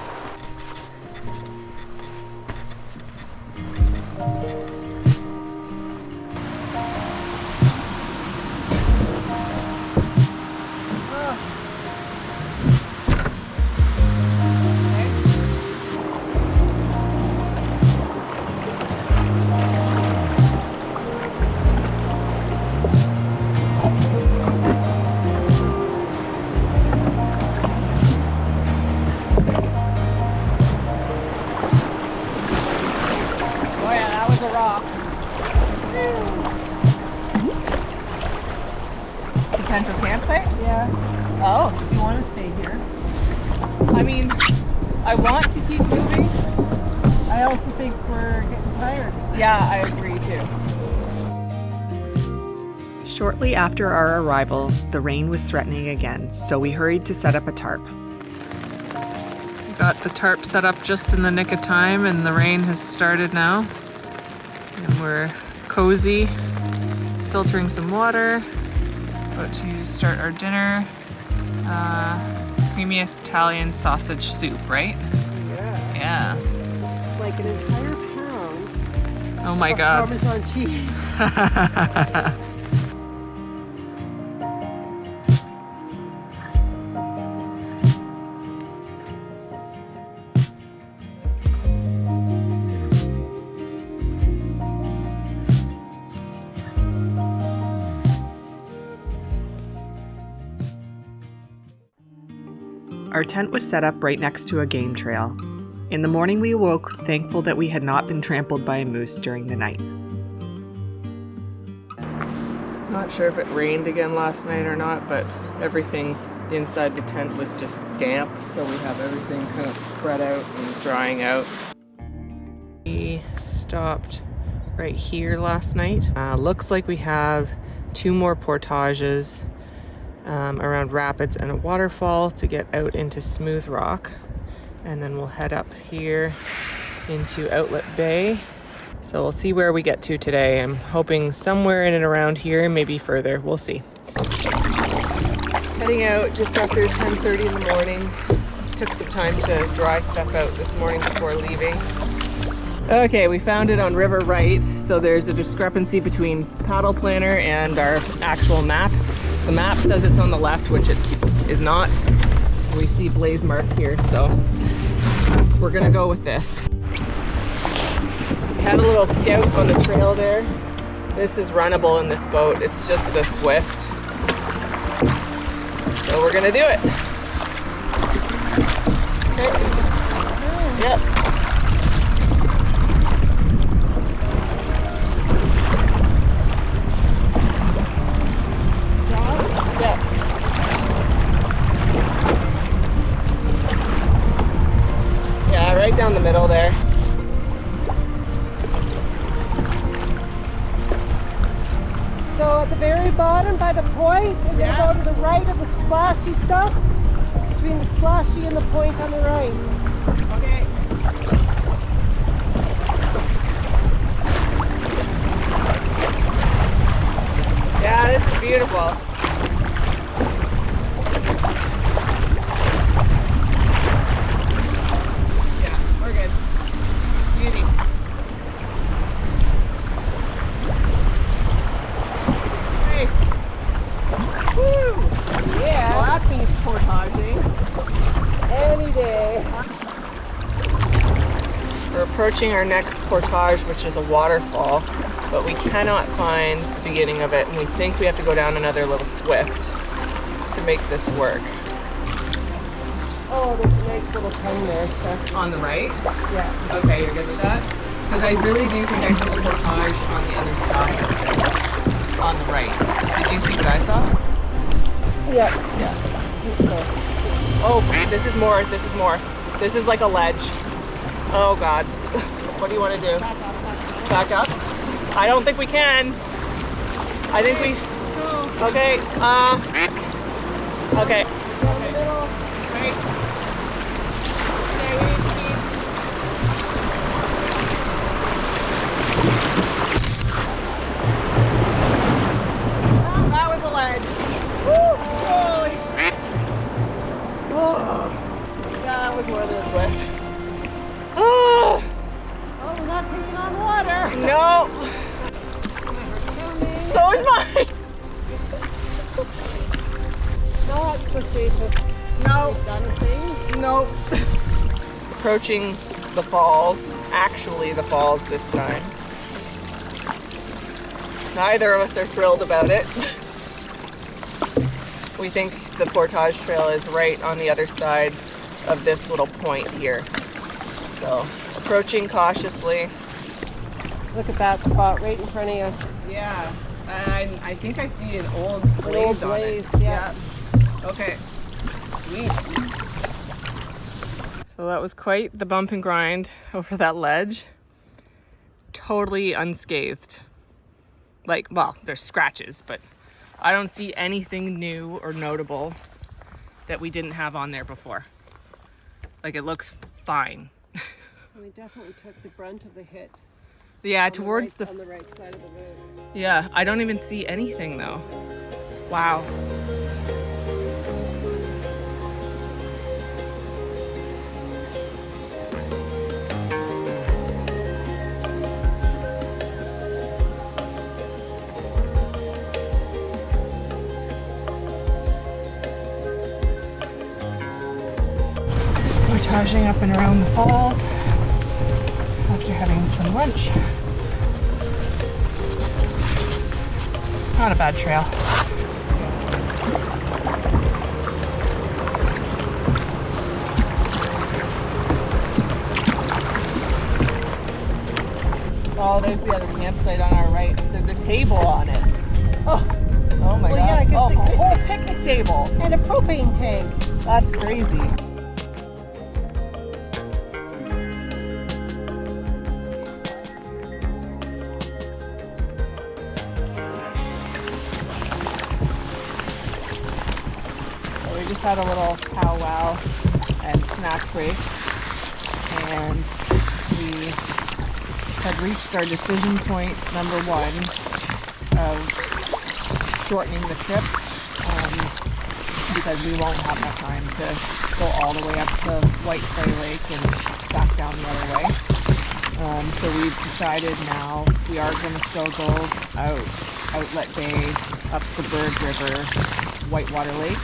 Potential campsite? Yeah. Oh, Do you want to stay here? I mean, I want to keep moving. I also think we're getting tired. Yeah, I agree too. Shortly after our arrival, the rain was threatening again, so we hurried to set up a tarp. Got the tarp set up just in the nick of time, and the rain has started now. And we're cozy, filtering some water. About to start our dinner. Creamy Italian sausage soup, right? Yeah. Yeah. Like an entire pound Oh my of god. Parmesan cheese. Our tent was set up right next to a game trail. In the morning we awoke, thankful that we had not been trampled by a moose during the night. Not sure if it rained again last night or not, but everything inside the tent was just damp, so we have everything kind of spread out and drying out. We stopped right here last night. Looks like we have 2 more portages around rapids and a waterfall to get out into smooth rock, and then we'll head up here into Outlet Bay. So we'll see where we get to today. I'm hoping somewhere in and around here, maybe further. We'll see. Heading out just after 10:30 in the morning. Took some time to dry stuff out this morning before leaving. Okay, we found it on River Right. So there's a discrepancy between paddle planner and our actual map. The map says it's on the left, which it is not. We see blaze mark here, so we're gonna go with this. We had a little scout on the trail there. This is runnable in this boat. It's just a Swift. So we're gonna do it. Okay. Yep. So at the very bottom by the point, and then go to the right of the splashy stuff, between the splashy and the point on the right. Okay. Yeah, this is beautiful. Yeah, we're good. Beauty. Nice. Woo! Yeah, Well, that means portaging. any day. We're approaching our next portage, which is a waterfall, but we cannot find the beginning of it, and we think we have to go down another little swift to make this work. Oh, there's a nice little tongue there, so On the right? yeah. Okay, you're good with that? Because I really do think I see the portage on the other side of it. On the right. Did you see what I saw? Yeah, Yeah. I think so. Oh, this is more, this is more. This is like a ledge. Oh God. What do you want to do? Back up? I don't think we can. I think we, okay, okay. Right. That was a ledge. Woo! Holy shit. That was more than a swift. Oh, Oh, we're not taking on water. no. So is mine. Not the safest. No. We've done things. Nope. Approaching the falls, actually the falls this time. Neither of us are thrilled about it. We think the portage trail is right on the other side of this little point here. So, approaching cautiously. Look at that spot right in front of you. Yeah. And I think I see an old An blaze old on blaze, it. yeah. Okay. Sweet. So that was quite the bump and grind over that ledge. Totally unscathed. Like, well, there's scratches, but I don't see anything new or notable that we didn't have on there before. Like, it looks fine. We definitely took the brunt of the hit. Yeah, towards the, on the right side of the road. yeah, I don't even see anything though. Wow. Portaging up and around the falls after having some lunch. Not a bad trail. Oh, there's the other campsite on our right. There's a table on it. Oh my Well, yeah, I god. guess Oh, they a could- whole picnic table. And a propane tank. That's crazy. So we just had a little powwow and snack break, and we had reached our decision point number one of shortening the trip, because we won't have enough time to go all the way up to White Clay Lake and back down the other way. So we've decided now we are going to still go Outlet Bay, up the Bird River, Whitewater Lake,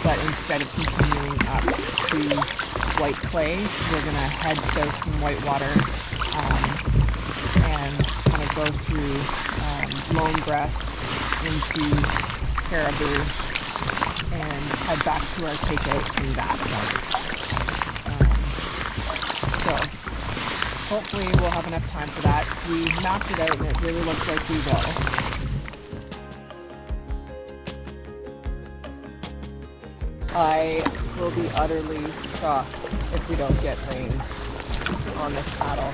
but instead of continuing up to White Clay, we're going to head south from Whitewater and kind of go through Lone Breast into Caribou and head back to our takeout through that one. So hopefully we'll have enough time for that. We mapped it out and it really looks like we will. I will be utterly shocked if we don't get rain on this paddle.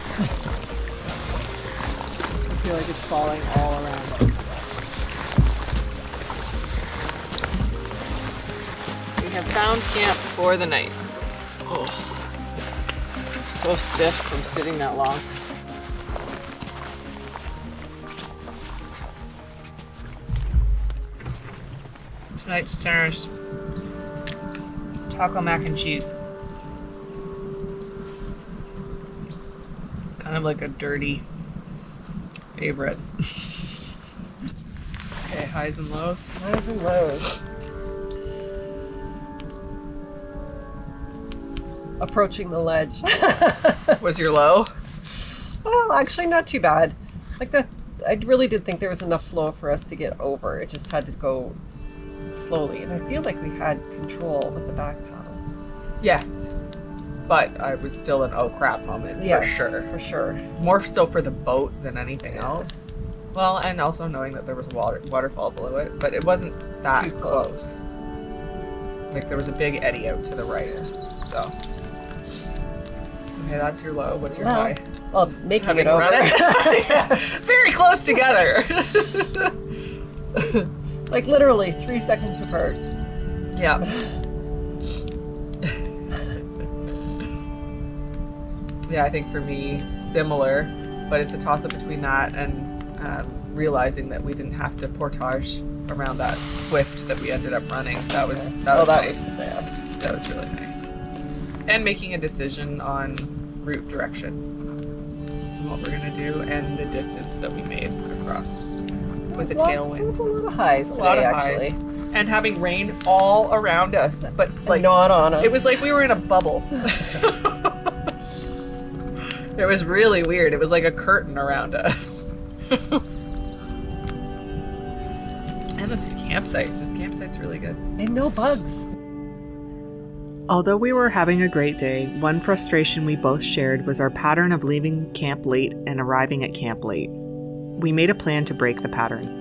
I feel like it's falling all around us. have found camp for the night. Oh, so stiff from sitting that long. Tonight's dinner's taco mac and cheese. It's kind of like a dirty favorite. Okay, highs and lows. Highs and lows. Approaching the ledge. Was your low? Well, actually not too bad. Like I really did think there was enough flow for us to get over. It just had to go slowly, and I feel like we had control with the back paddle. Yes. But I was still an oh crap moment, Yes, for sure. for sure. More so for the boat than anything else. Well, and also knowing that there was a waterfall below it, but it wasn't that Too close. Like there was a big eddy out to the right. So. Okay, that's your low. What's your high? Well, making Having it over. run it. Yeah, very close together. Like literally 3 seconds apart. Yeah. Yeah, I think for me, similar, but it's a toss-up between that and realizing that we didn't have to portage around that swift that we ended up running. That was nice. Sad. That was really nice. And making a decision on route direction and what we're gonna do and the distance that we made across with the tailwind. It's a lot of highs today, A lot of actually. highs. And having rain all around us, but like Not on us. it was like we were in a bubble. It was really weird. It was like a curtain around us. And this campsite's really good. And no bugs. Although we were having a great day, one frustration we both shared was our pattern of leaving camp late and arriving at camp late. We made a plan to break the pattern.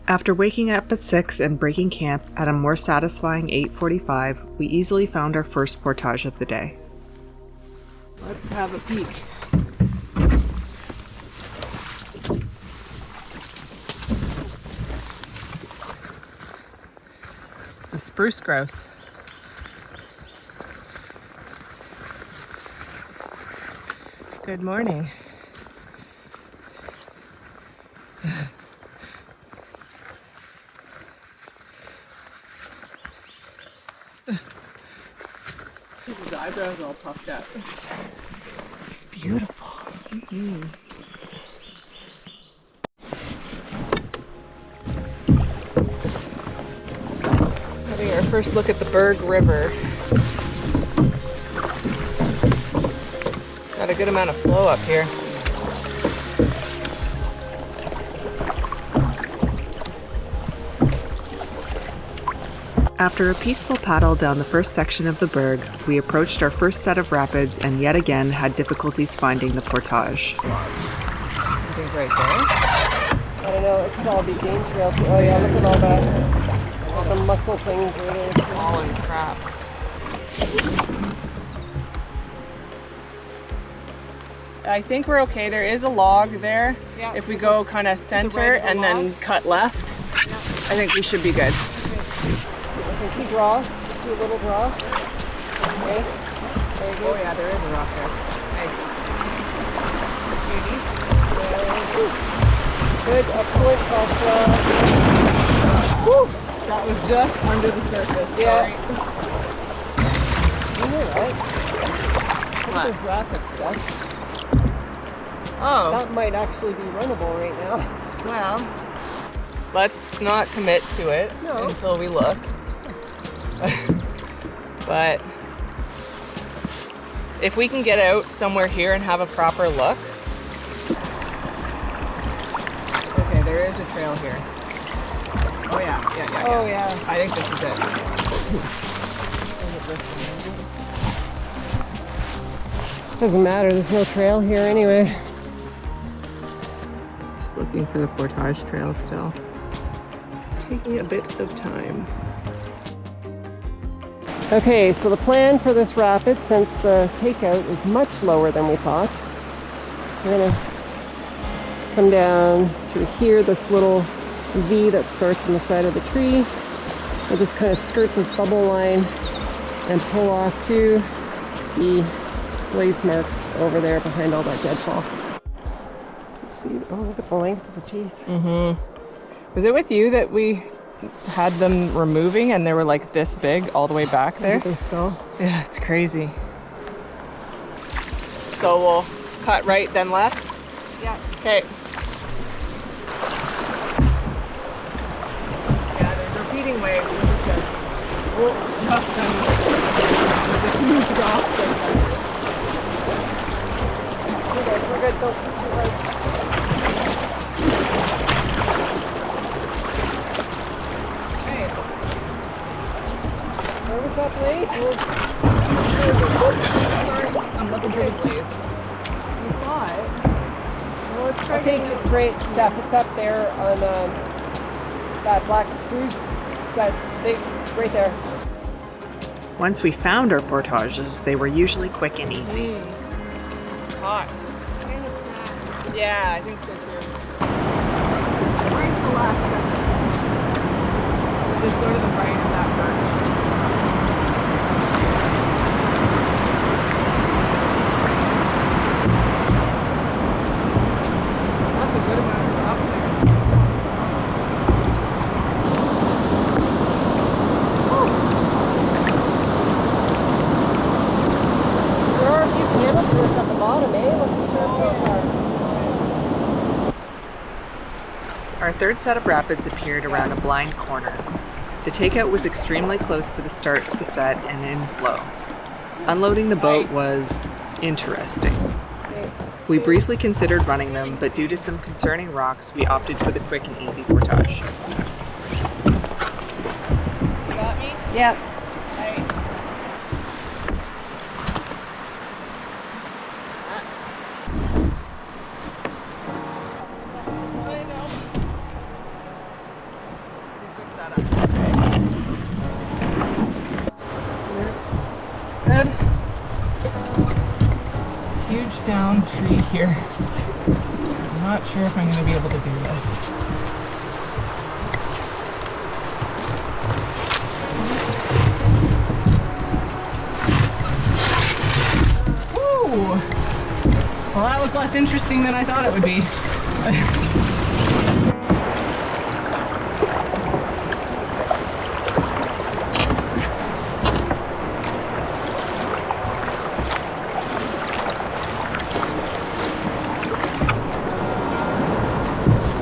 After waking up at 6 and breaking camp at a more satisfying 8:45, we easily found our first portage of the day. Let's have a peek. It's a spruce grouse. Good morning. His eyebrows all puffed up. It's beautiful. Mm-hmm. Having our first look at the Berg River. Got a good amount of flow up here. After a peaceful paddle down the first section of the Berg, we approached our first set of rapids and yet again had difficulties finding the portage. I think right there. I don't know, it's all the game trail. Oh yeah, look at all that. All the muscle things right there. Holy crap. I think we're okay. There is a log there. Yeah. If we go kind of center right of the and then cut left, I think we should be good. I think you draw. see a little rock. Nice. Very good. Oh yeah, there is a rock there. Nice. Good, excellent cross rock. Woo! That was just under the surface. Yeah. Sorry. You know right? What? There's rapid stuff. Oh, That might actually be runnable right now. well. Let's not commit to it No. until we look. But if we can get out somewhere here and have a proper look. Okay, there is a trail here. Oh yeah. Oh yeah. I think this is it. Doesn't matter, there's no trail here anyway. Just looking for the portage trail still. It's taking a bit of time. Okay, so the plan for this rapid, since the takeout is much lower than we thought, we're gonna come down through here, this little V that starts on the side of the tree. We'll just kind of skirt this bubble line and pull off to the blaze marks over there behind all that deadfall. Let's see, oh look at the length of the teeth. Was it with you that we had them removing and they were like this big all the way back there? Look at the skull. Yeah, it's crazy. So we'll cut right then left? Yeah. Okay. Yeah, there's repeating waves. This is good. Oh, tough time. There's a huge rock there. We're good, don't push too hard. Hey, Where was that blaze? I'm looking for the blaze. You saw it. Well, I think it's right, Steph, it's up there on that black spruce that's big, right there. Once we found our portages, they were usually quick and easy. Hot. Yeah, I think so too. Right to the left. So just go to the right of that birch. That's a good amount of rock there. There are a few candle turrets at the bottom, eh? Look at the sharp those are. Our third set of rapids appeared around a blind corner. The takeout was extremely close to the start of the set and in flow. Unloading the boat was interesting. We briefly considered running them, but due to some concerning rocks, we opted for the quick and easy portage. You got me? Yeah. Nice. Good. Huge down tree here. I'm not sure if I'm going to be able to do this. Woo! Well, that was less interesting than I thought it would be.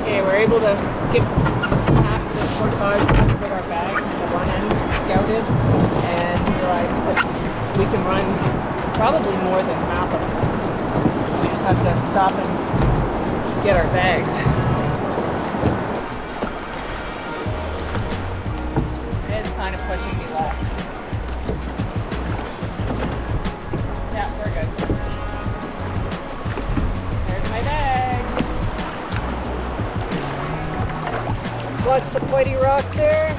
We're able to skip half the portage just with our bags and the one end scouted and realized that we can run probably more than half of this. We just have to stop and get our bags. It's kind of pushing me left. Yeah, we're good. There's my bag. Watch the pointy rock there.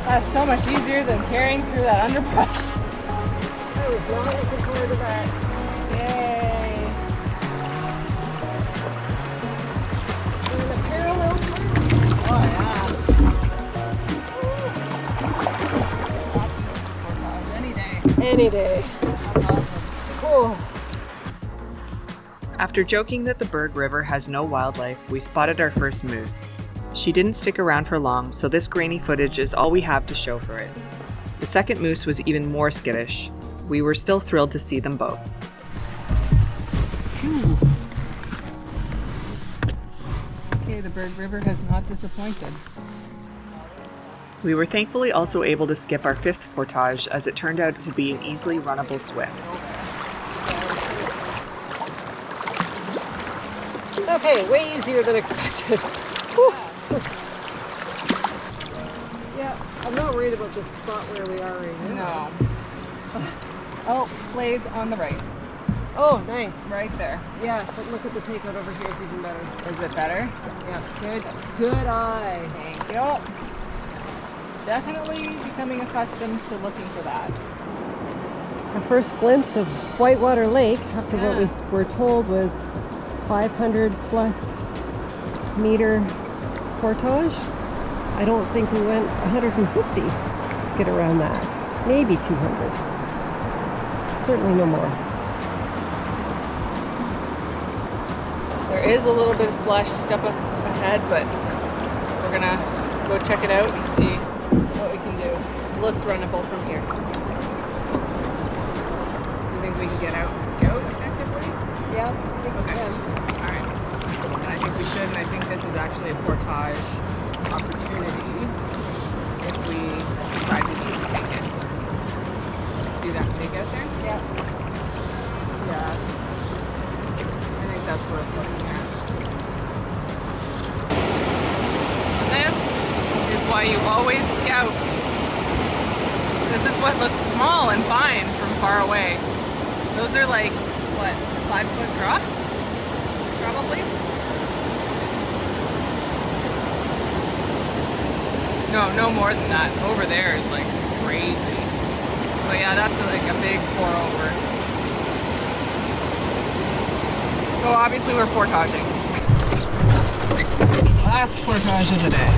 That's so much easier than carrying through that underbrush. I was not looking forward to that. Yay! Any day. Cool. After joking that the Berg River has no wildlife, we spotted our first moose. She didn't stick around for long, so this grainy footage is all we have to show for it. The second moose was even more skittish. We were still thrilled to see them both. 2. Okay, the Berg River has not disappointed. We were thankfully also able to skip our 5th portage as it turned out to be an easily runnable swift. Okay, way easier than expected. Whew. Yeah, I'm not worried about the spot where we are right now. No. Oh, plays on the right. Oh, nice. Right there. Yeah, but look at the takeout over here is even better. Is it better? Yeah, good eye. Thank you. Definitely becoming accustomed to looking for that. Our first glimpse of Whitewater Lake after what we were told was 500 plus meter portage. I don't think we went 150 to get around that. Maybe 200. Certainly no more. There is a little bit of splashy stuff up ahead, but we're gonna go check it out and see what we can do. It looks runnable from here. Do you think we can get out and scout effectively? Yeah, I think we can. Alright. And I think we should, and I think this is actually a portage opportunity if we decide we need to take it. See that pig out there? Yeah. Yeah. I think that's worth looking at. This is why you always scout. This is what looks small and fine from far away. Those are like, what, 5-foot drops? Probably? No more than that. Over there is like crazy. But yeah, that's like a big pour over. So obviously we're portaging. Last portage of the day.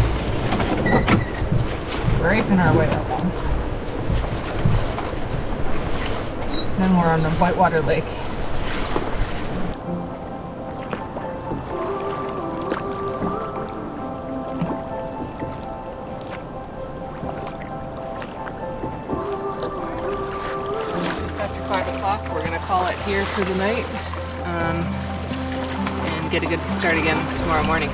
Raping our way up one. Then we're on the Whitewater Lake. Just after 5 o'clock, we're gonna call it here for the night. And get a good start again tomorrow morning.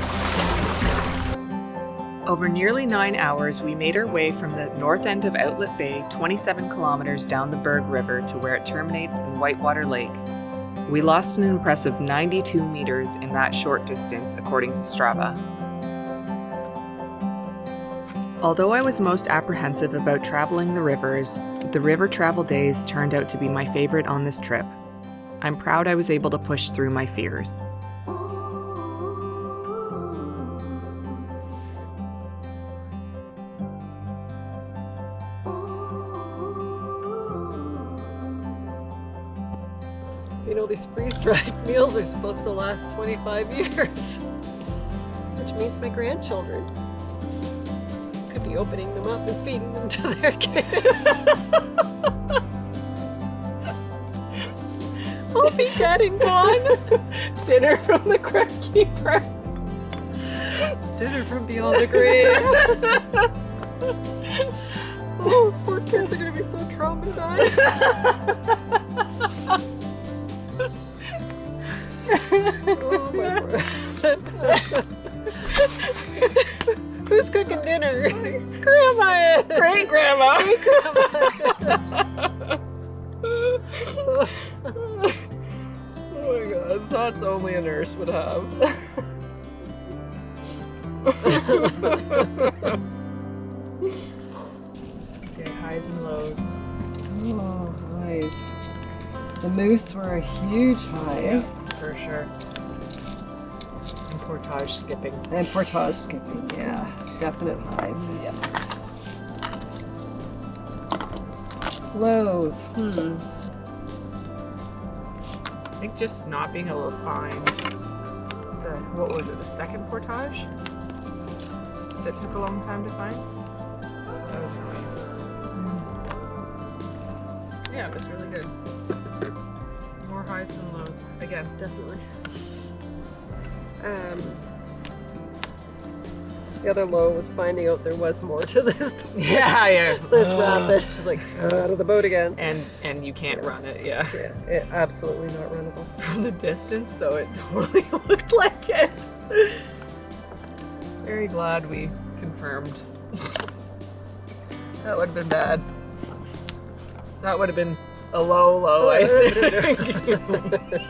Over nearly 9 hours, we made our way from the north end of Outlet Bay, 27 kilometers down the Berg River to where it terminates in Whitewater Lake. We lost an impressive 92 meters in that short distance, according to Strava. Although I was most apprehensive about traveling the rivers, the river travel days turned out to be my favorite on this trip. I'm proud I was able to push through my fears. You know, these freeze-dried meals are supposed to last 25 years. Which means my grandchildren could be opening them up and feeding them to their kids. I'll be dead and gone. Dinner from the crypt keeper. Dinner from beyond the grave. Oh, those poor kids are going to be so traumatized. Oh my word. Who's cooking dinner? Grandma is. Great grandma. Great grandma Oh my god, thoughts only a nurse would have. Okay, highs and lows. Oh, highs. The moose were a huge high. Yeah, for sure. And portage skipping. And portage skipping, yeah. Definite highs. Yeah. Lows. I think just not being able to find what was it, the second portage? That took a long time to find? That was annoying. Yeah, it was really good. More highs than lows. Again. Definitely. The other low was finding out there was more to this Yeah. this rapid. It was like out of the boat again. And you can't run it, yeah. Yeah, it absolutely not runnable. From the distance, though, it totally looked like it. Very glad we confirmed. That would have been bad. That would have been a low, I think.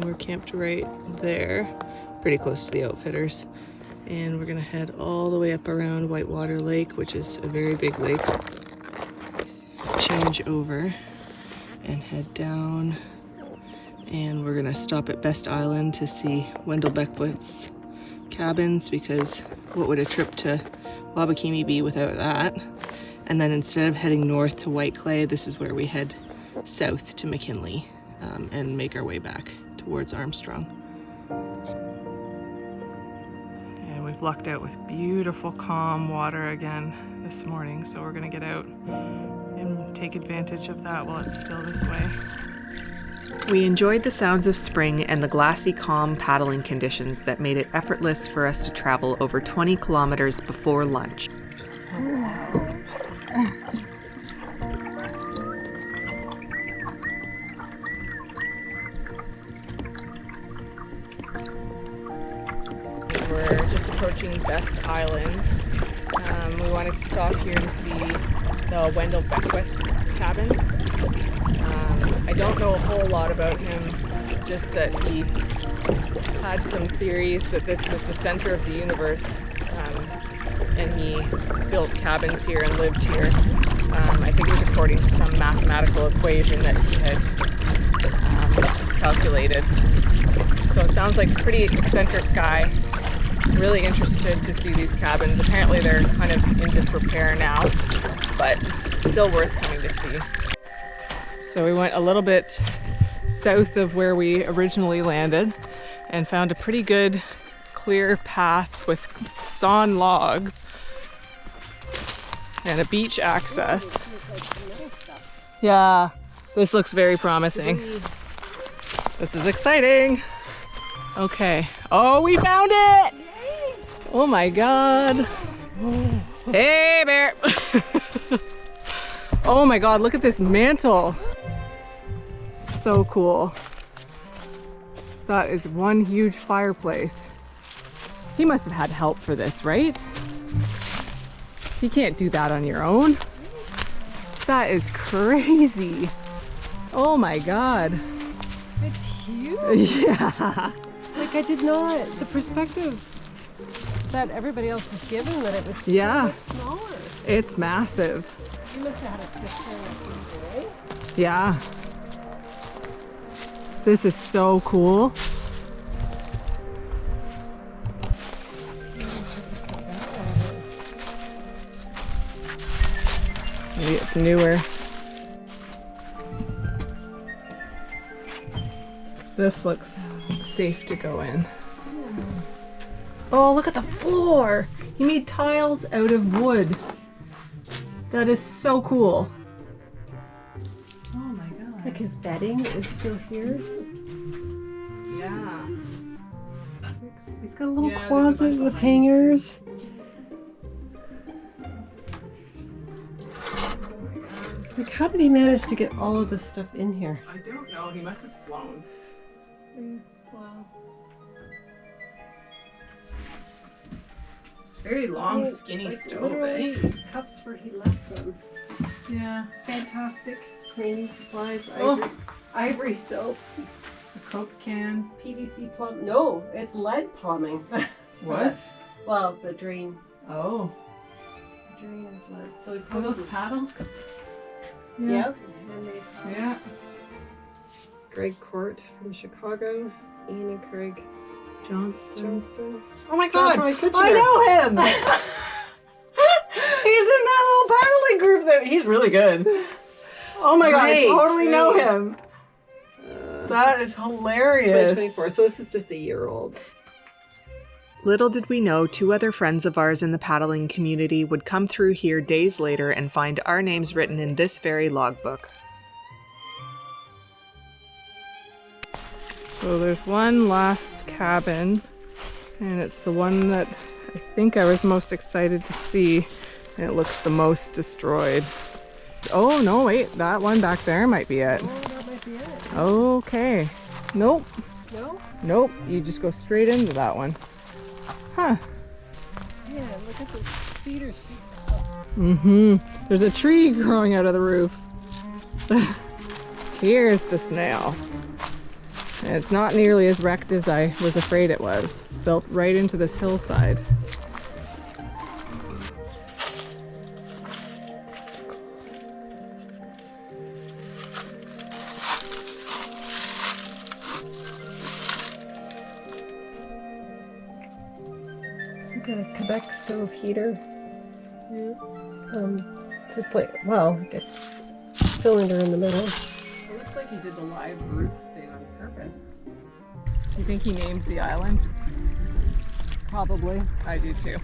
We're camped right there, pretty close to the outfitters. And we're gonna head all the way up around Whitewater Lake, which is a very big lake. Change over and head down. And we're gonna stop at Best Island to see Wendell Beckwith's cabins, because what would a trip to Wabakimi be without that? And then instead of heading north to White Clay, this is where we head south to McKinley and make our way back towards Armstrong. And we've lucked out with beautiful calm water again this morning, so we're gonna get out and take advantage of that while it's still this way. We enjoyed the sounds of spring and the glassy, calm paddling conditions that made it effortless for us to travel over 20 kilometers before lunch. We're just approaching Best Island. We wanted to stop here to see the Wendell Beckwith cabins. I don't know a whole lot about him, just that he had some theories that this was the center of the universe, and he built cabins here and lived here. I think it was according to some mathematical equation that he had calculated. So it sounds like a pretty eccentric guy. Really interested to see these cabins. Apparently they're kind of in disrepair now, but still worth coming to see. So we went a little bit south of where we originally landed and found a pretty good clear path with sawn logs and a beach access. Yeah, this looks very promising. This is exciting. Okay. Oh, we found it! Oh my God. Hey, bear. Oh my God, look at this mantle. So cool. That is one huge fireplace. He must have had help for this, right? You can't do that on your own. That is crazy. Oh my God. It's huge. Yeah. Like I did not, the perspective that everybody else was given that it was so Yeah. much smaller. It's massive. You must have had a sister, right? Yeah. This is so cool. Maybe it's newer. This looks safe to go in. Oh, look at the floor! He made tiles out of wood. That is so cool. Oh my God. Like his bedding is still here. Yeah. He's got a little Yeah, there's a closet bunch with behind you, hangers. Like, how did he manage to get all of this stuff in here? I don't know. He must have flown. Wow. It's Very long, Hey, skinny like, stove, literally eh? cups where he left them. Yeah. Fantastic cleaning supplies. Oh. Ivory soap. A Coke can. PVC plumb. No, it's lead plumbing. What? Well, the drain. Oh. The drain is lead. So we Are put those paddles? Yep. Handmade paddles. Yeah. Greg Court from Chicago. Ian and Craig Johnston. Oh my God! Strathroy Kitchener. I know him. He's in that little paddling group. That he's really good. Oh my God! I Great, totally know great. him. That is hilarious. 2024. So this is just a year old. Little did we know 2 other friends of ours in the paddling community would come through here days later and find our names written in this very logbook. So there's one last cabin, and it's the one that I think I was most excited to see, and it looks the most destroyed. Oh no, wait, that one back there might be it. Oh, that might be it. Okay. Nope. No? Nope. You just go straight into that one. Huh. Yeah, look at the cedar sheet. Mm-hmm. There's a tree growing out of the roof. Here's the snail. And it's not nearly as wrecked as I was afraid it was. Built right into this hillside. It's like a Quebec stove heater. Just like, well, it gets cylinder in the middle. It looks like he did the live roof thing on purpose. Do you think he named the island? Probably. I do too.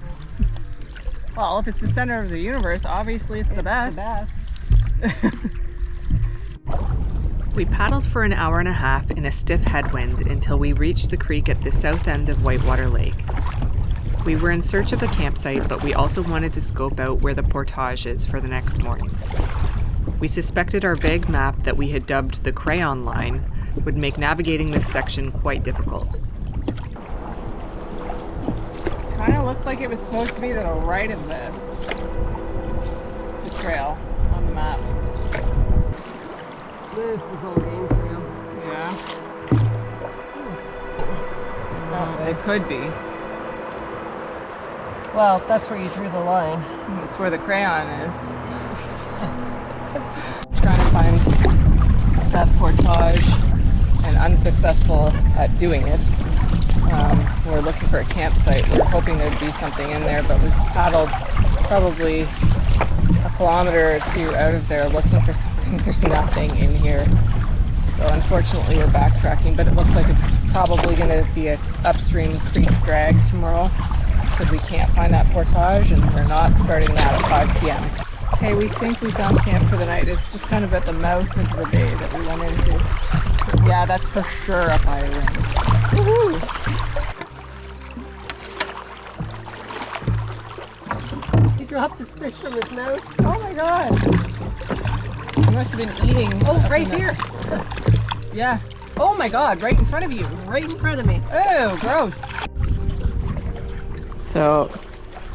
Well, if it's the center of the universe, obviously it's the best. We paddled for an hour and a half in a stiff headwind until we reached the creek at the south end of Whitewater Lake. We were in search of a campsite, but we also wanted to scope out where the portage is for the next morning. We suspected our vague map that we had dubbed the Crayon Line would make navigating this section quite difficult. Kind of looked like it was supposed to be to the right of this. The trail on the map. This is all game trail. Yeah. That It could be. Well, that's where you drew the line. That's where the crayon is. Trying to find that portage and unsuccessful at doing it. We're looking for a campsite. We're hoping there'd be something in there, but we've paddled probably a kilometer or 2 out of there looking for something. There's nothing in here. So unfortunately we're backtracking, but it looks like it's probably going to be an upstream creek drag tomorrow because we can't find that portage and we're not starting that at 5 p.m. Okay, we think we found camp for the night. It's just kind of at the mouth of the bay that we went into. So, yeah, that's for sure a fire ring. Woohoo! He dropped his fish from his mouth. Oh my god! He must have been eating. Oh, right here. Yeah. Oh my god, right in front of you. Right in front of me. Oh, gross. So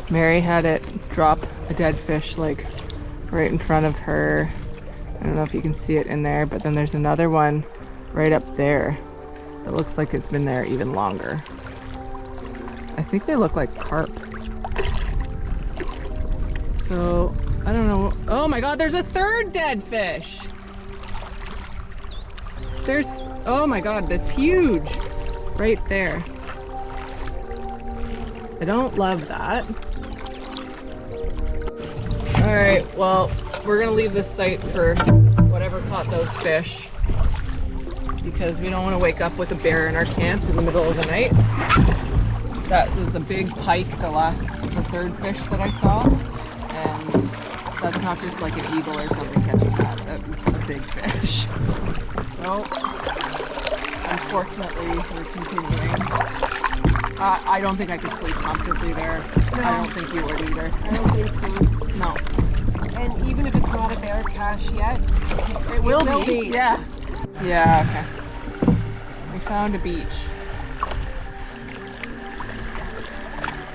Mary had it drop a dead fish like right in front of her. I don't know if you can see it in there, but then there's another one right up there. It looks like it's been there even longer. I think they look like carp. So I don't know. Oh my god, there's a third dead fish. There's, oh my god, that's huge. Right there. I don't love that. Alright, well, we're gonna leave this site for whatever caught those fish because we don't want to wake up with a bear in our camp in the middle of the night. That was a big pike, the third fish that I saw. And that's not just like an eagle or something catching that. That was a big fish. So, unfortunately, we're continuing. I don't think I could sleep comfortably there. No. I don't think you would either. I don't think so. No. And even if it's not a bear cache yet, It will be. Yeah. Yeah, okay. We found a beach.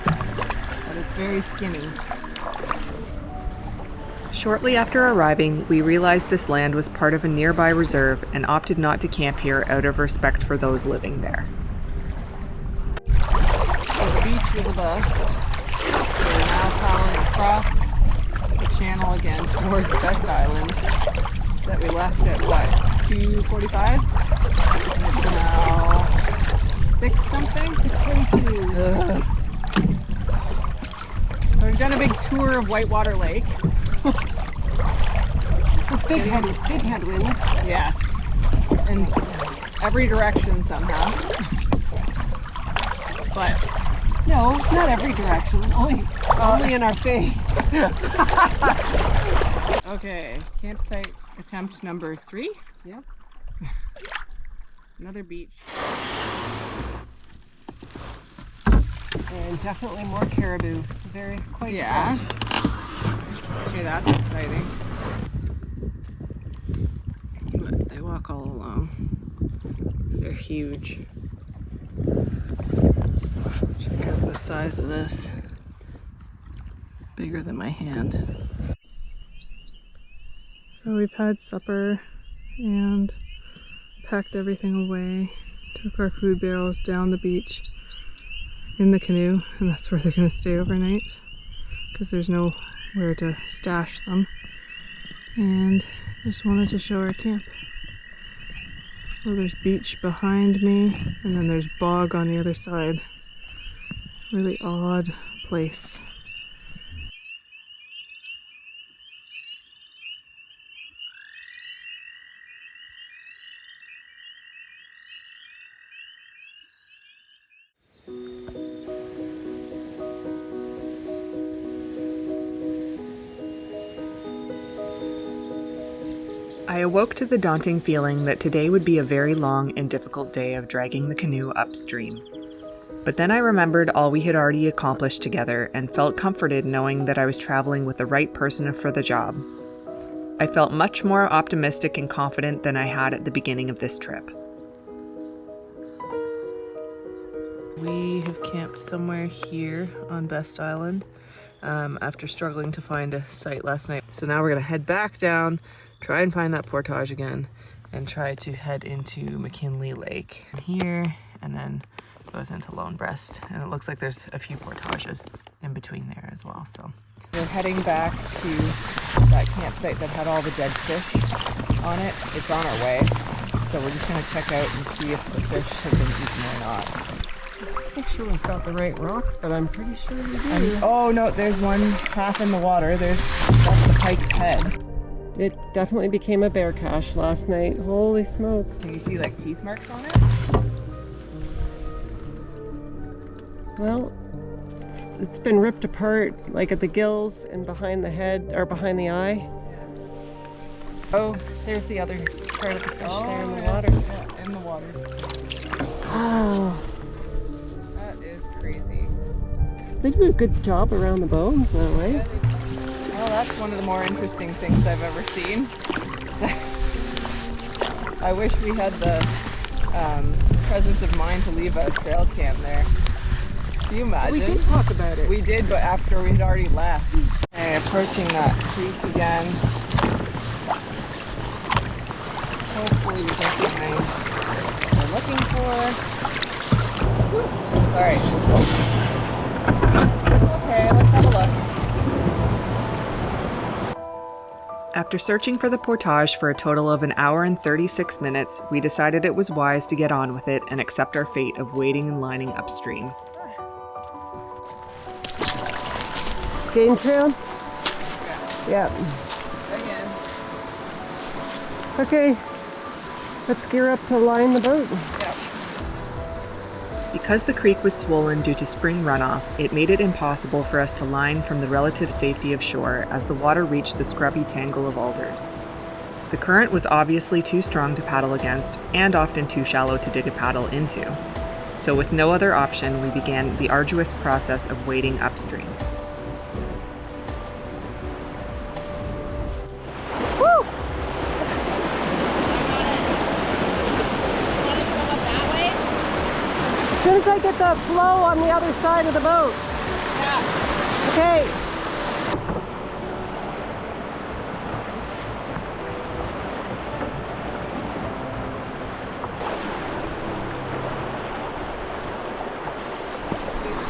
But it's very skinny. Shortly after arriving, we realized this land was part of a nearby reserve and opted not to camp here out of respect for those living there. So the beach was a bust. We're now paddling across the channel again towards Best Island that we left at what, 2:45? It's now 6 something? 6:22. So we've done a big tour of Whitewater Lake. With big headwinds. Yes. In every direction somehow. But No, not every direction. Only in our face. okay, campsite attempt number 3. Yep. Another beach. And definitely more caribou. Quite Yeah. Okay, that's exciting. But they walk all along. They're huge. Check out the size of this. Bigger than my hand. So we've had supper and packed everything away. Took our food barrels down the beach in the canoe, and that's where they're going to stay overnight because there's nowhere to stash them. And just wanted to show our camp. So there's beach behind me, and then there's bog on the other side. Really odd place. I awoke to the daunting feeling that today would be a very long and difficult day of dragging the canoe upstream. But then I remembered all we had already accomplished together and felt comforted knowing that I was traveling with the right person for the job. I felt much more optimistic and confident than I had at the beginning of this trip. We have camped somewhere here on Best Island after struggling to find a site last night. So now we're gonna head back down, try and find that portage again, and try to head into McKinley Lake here, and then goes into Lone Breast. And it looks like there's a few portages in between there as well. So We're heading back to that campsite that had all the dead fish on it. It's on our way. So we're just gonna check out and see if the fish have been eaten or not. Just make sure we've got the right rocks, but I'm pretty sure we do. Oh no, there's one half in the water. That's the pike's head. It definitely became a bear cache last night. Holy smokes. Can you see like teeth marks on it? Well, it's been ripped apart, like at the gills and behind the head, or behind the eye. Oh, there's the other part of the fish there in the water. Yeah, in the water. Oh, That is crazy. they do a good job around the bones though, eh? Well, that's one of the more interesting things I've ever seen. I wish we had the presence of mind to leave a trail cam there. Can you imagine? We did talk about it. We did, but after we'd already left. Okay, approaching that creek again. Hopefully we can find what we're looking for. Sorry. Okay, let's have a look. After searching for the portage for a total of an hour and 36 minutes, we decided it was wise to get on with it and accept our fate of waiting and lining upstream. Game trail? Yeah. Again. Okay, let's gear up to line the boat. Yep. Because the creek was swollen due to spring runoff, it made it impossible for us to line from the relative safety of shore as the water reached the scrubby tangle of alders. The current was obviously too strong to paddle against and often too shallow to dig a paddle into. So with no other option, we began the arduous process of wading upstream. As soon as I get the flow on the other side of the boat. Okay.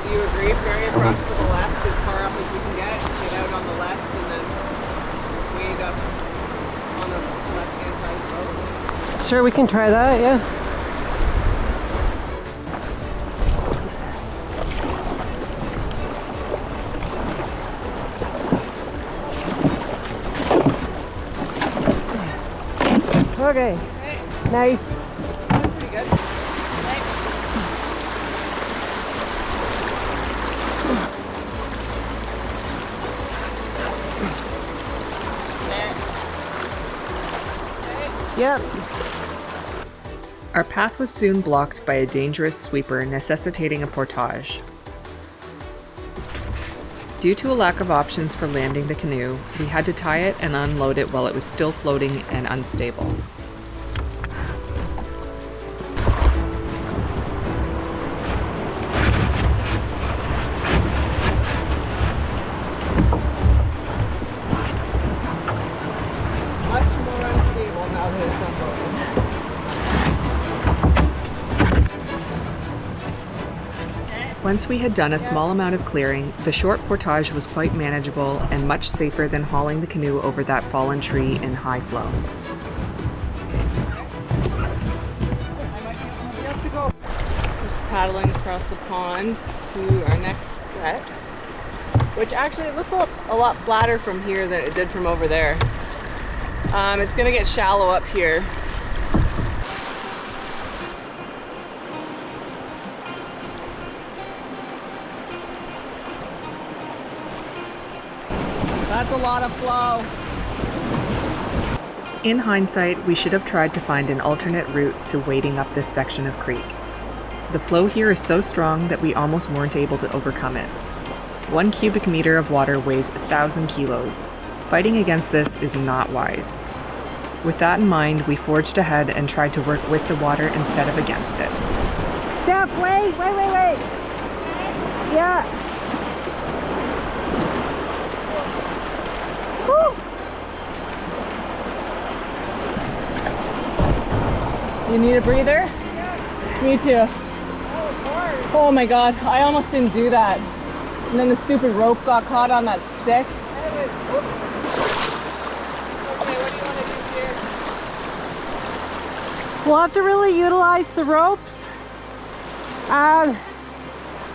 Do you agree? Ferry across to the left as far up as we can get out on the left, and then wade up on the left-hand side of the boat. Sure, we can try that, yeah. Okay. Nice. Pretty good. Yep. Our path was soon blocked by a dangerous sweeper necessitating a portage. Due to a lack of options for landing the canoe, we had to tie it and unload it while it was still floating and unstable. Much more unstable now that it's unloaded. Once we had done a small amount of clearing, the short portage was quite manageable and much safer than hauling the canoe over that fallen tree in high flow. Just paddling across the pond to our next set, which actually it looks a lot flatter from here than it did from over there. It's gonna get shallow up here. That's a lot of flow. In hindsight, we should have tried to find an alternate route to wading up this section of creek. The flow here is so strong that we almost weren't able to overcome it. 1 cubic meter of water weighs 1,000 kilos. Fighting against this is not wise. With that in mind, we forged ahead and tried to work with the water instead of against it. Steph, wait. Yeah. Woo. You need a breather? Yeah. Me too. Oh, Oh my god, I almost didn't do that. And then the stupid rope got caught on that stick. Okay, what do you want to do here? We'll have to really utilize the ropes.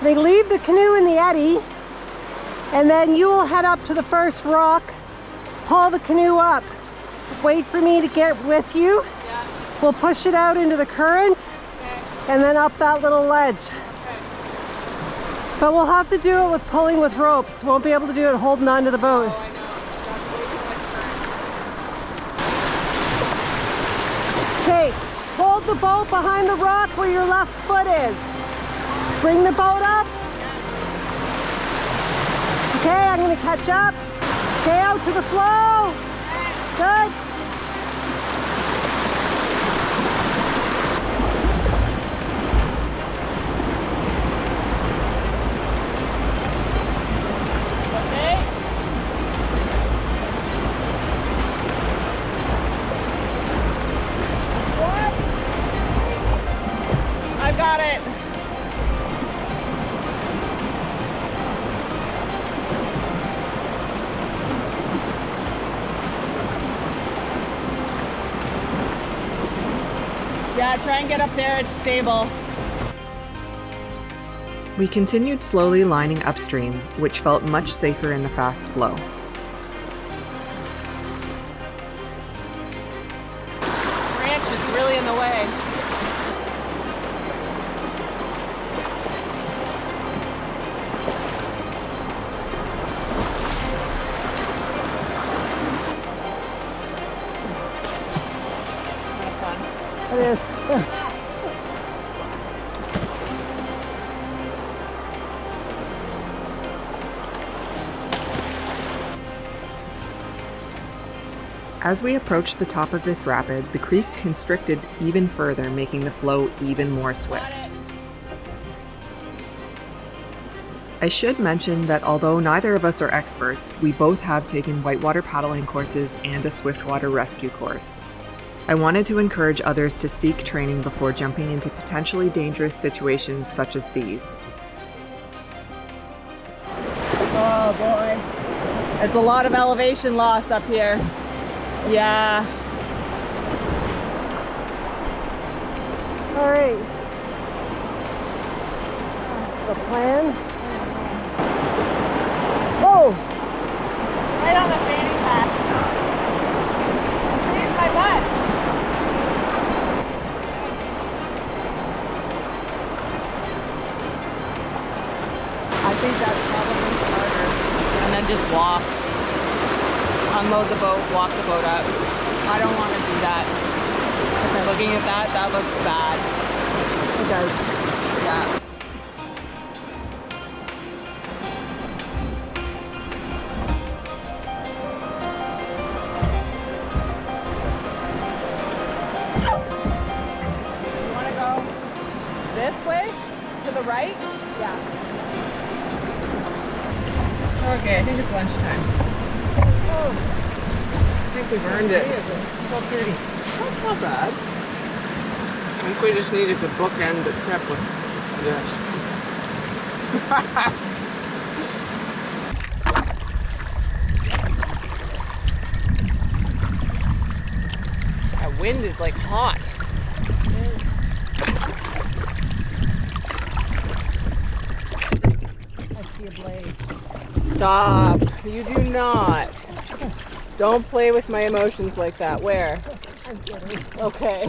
They leave the canoe in the eddy, and then you will head up to the first rock, pull the canoe up, wait for me to get with you. Yeah. We'll push it out into the current, and then up that little ledge. But we'll have to do it with pulling with ropes. Won't be able to do it holding onto the boat. Oh, I know. Okay, hold the boat behind the rock where your left foot is. Bring the boat up. Okay, I'm gonna catch up. Okay, out to the flow. Good. I've got it. Yeah, try and get up there, it's stable. We continued slowly lining upstream, which felt much safer in the fast flow. Branch is really in the way. It is. As we approached the top of this rapid, the creek constricted even further, making the flow even more swift. I should mention that although neither of us are experts, we both have taken whitewater paddling courses and a swiftwater rescue course. I wanted to encourage others to seek training before jumping into potentially dangerous situations such as these. Oh boy. It's a lot of elevation loss up here. Yeah. All right. The plan. Oh! Right on the fanny pack. Here's my butt. I think that's probably harder. And then just walk. Unload the boat, walk the boat up. I don't want to do that. Okay. Looking at that, that looks bad. It does. Yeah. You want to go this way? To the right? Yeah. Okay, I think it's lunchtime. Oh, I think we've earned it. 12:30. That's not bad. I think we just needed to bookend the trip with this. That wind is like hot. I see a blaze. Stop. You do not. Don't play with my emotions like that. Where? I'm kidding. Okay.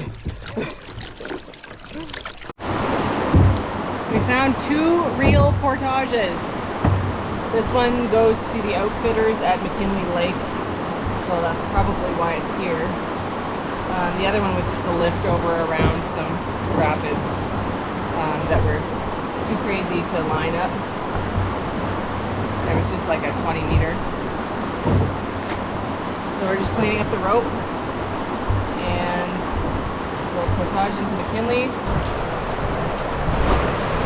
We found 2 real portages. This one goes to the outfitters at McKinley Lake, so that's probably why it's here. The other one was just a lift over around some rapids that were too crazy to line up. It was just like a 20 meter. So we're just cleaning up the rope and we'll portage into McKinley.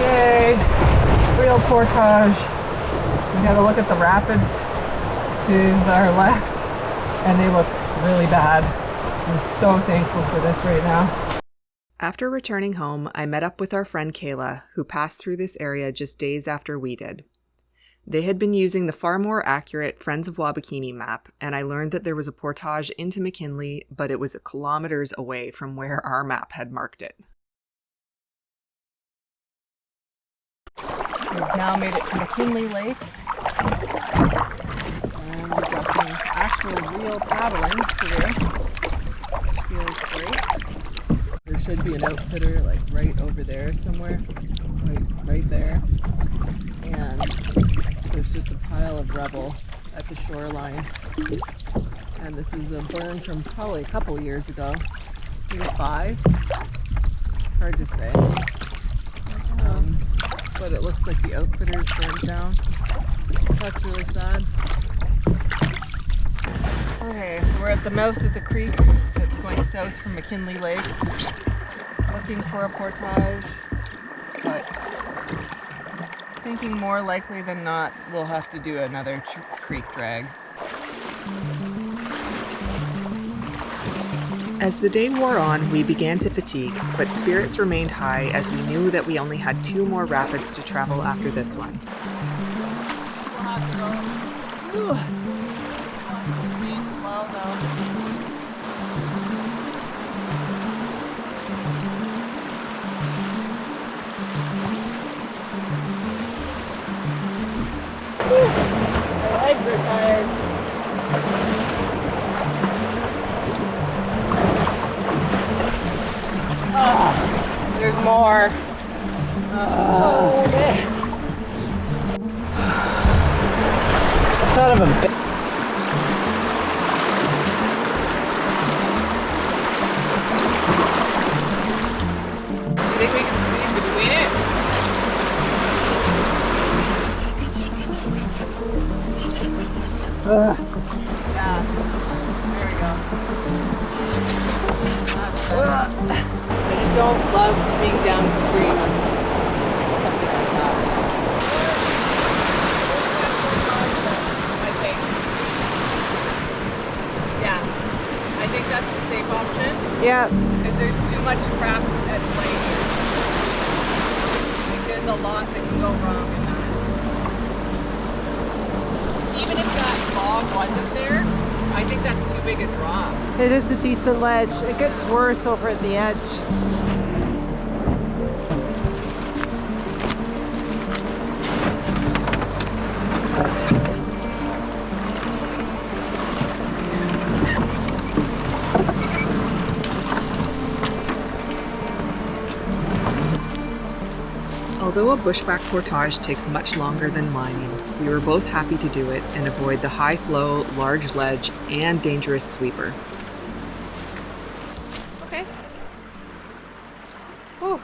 Yay! Real portage. We got to look at the rapids to our left and they look really bad. I'm so thankful for this right now. After returning home, I met up with our friend Kayla, who passed through this area just days after we did. They had been using the far more accurate Friends of Wabakimi map, and I learned that there was a portage into McKinley, but it was kilometers away from where our map had marked it. We've now made it to McKinley Lake. And we've got some actual real paddling here. Feels great. There should be an outfitter like right over there somewhere. Right there. And there's just a pile of rubble at the shoreline. And this is a burn from probably a couple years ago. Maybe 5. Hard to say. But it looks like the outfitters burned down. That's really sad. Okay, so we're at the mouth of the creek that's going south from McKinley Lake. Looking for a portage, but thinking more likely than not we'll have to do another creek drag. As the day wore on, we began to fatigue, but spirits remained high as we knew that we only had 2 more rapids to travel after this one. We'll have to go. Well, no. My legs are tired. There's more. Son of a bitch. You think we can squeeze between it? Yeah. There we go. I just don't love being downstream of something like that. Yeah. Because there's too much crap at play here. Like, there's a lot that can go wrong in that. Even if that fog wasn't there, I think that's too big a drop. It is a decent ledge. It gets worse over at the edge. Although a bushwhack portage takes much longer than mining, we were both happy to do it and avoid the high flow, large ledge, and dangerous sweeper. Okay. Whew.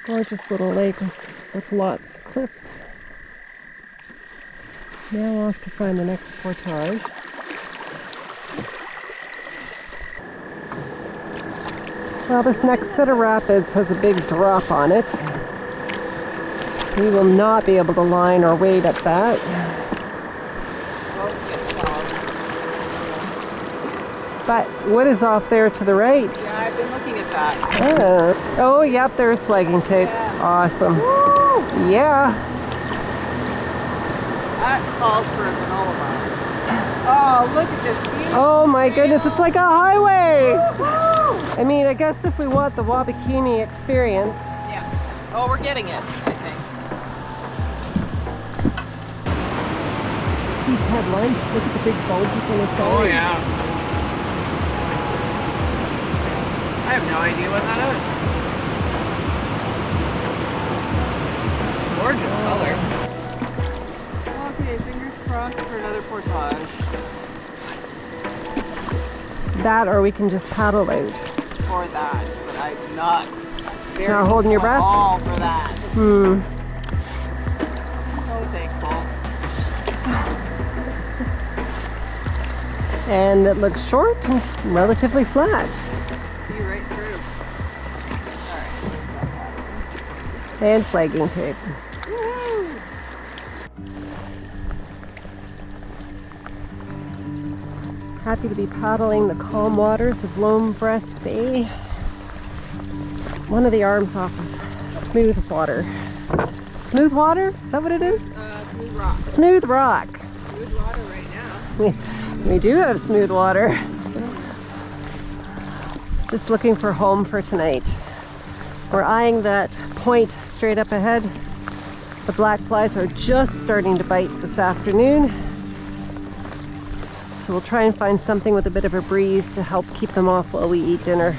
Gorgeous little lake with lots of cliffs. Now off to find the next portage. Well, this next set of rapids has a big drop on it. We will not be able to line or wade up that. But what is off there to the right? Yeah, I've been looking at that. Oh, yep, there's flagging tape. Yeah. Awesome. Woo! Yeah. That calls for a canola ride. Oh, look at this view. Oh my goodness, it's like a highway. Woo! I mean, I guess if we want the Wabakimi experience. Yeah. Oh, we're getting it, I think. He's had lunch. Look at the big bulges in his belly. Oh, yeah. I have no idea what that is. Gorgeous color. Okay, fingers crossed for another portage. That, or we can just paddle out. For that, but I'm not very Not holding your breath? all for that. Hmm. So thankful. And it looks short and relatively flat. See right through. Alright. And flagging tape. Woo-hoo! Happy to be paddling the calm waters of Lone Breast Bay. One of the arms offers smooth water. Smooth water? Is that what it is? Smooth rock. Smooth rock. Smooth water right now. We do have smooth water. Just looking for home for tonight. We're eyeing that point straight up ahead. The black flies are just starting to bite this afternoon. So we'll try and find something with a bit of a breeze to help keep them off while we eat dinner.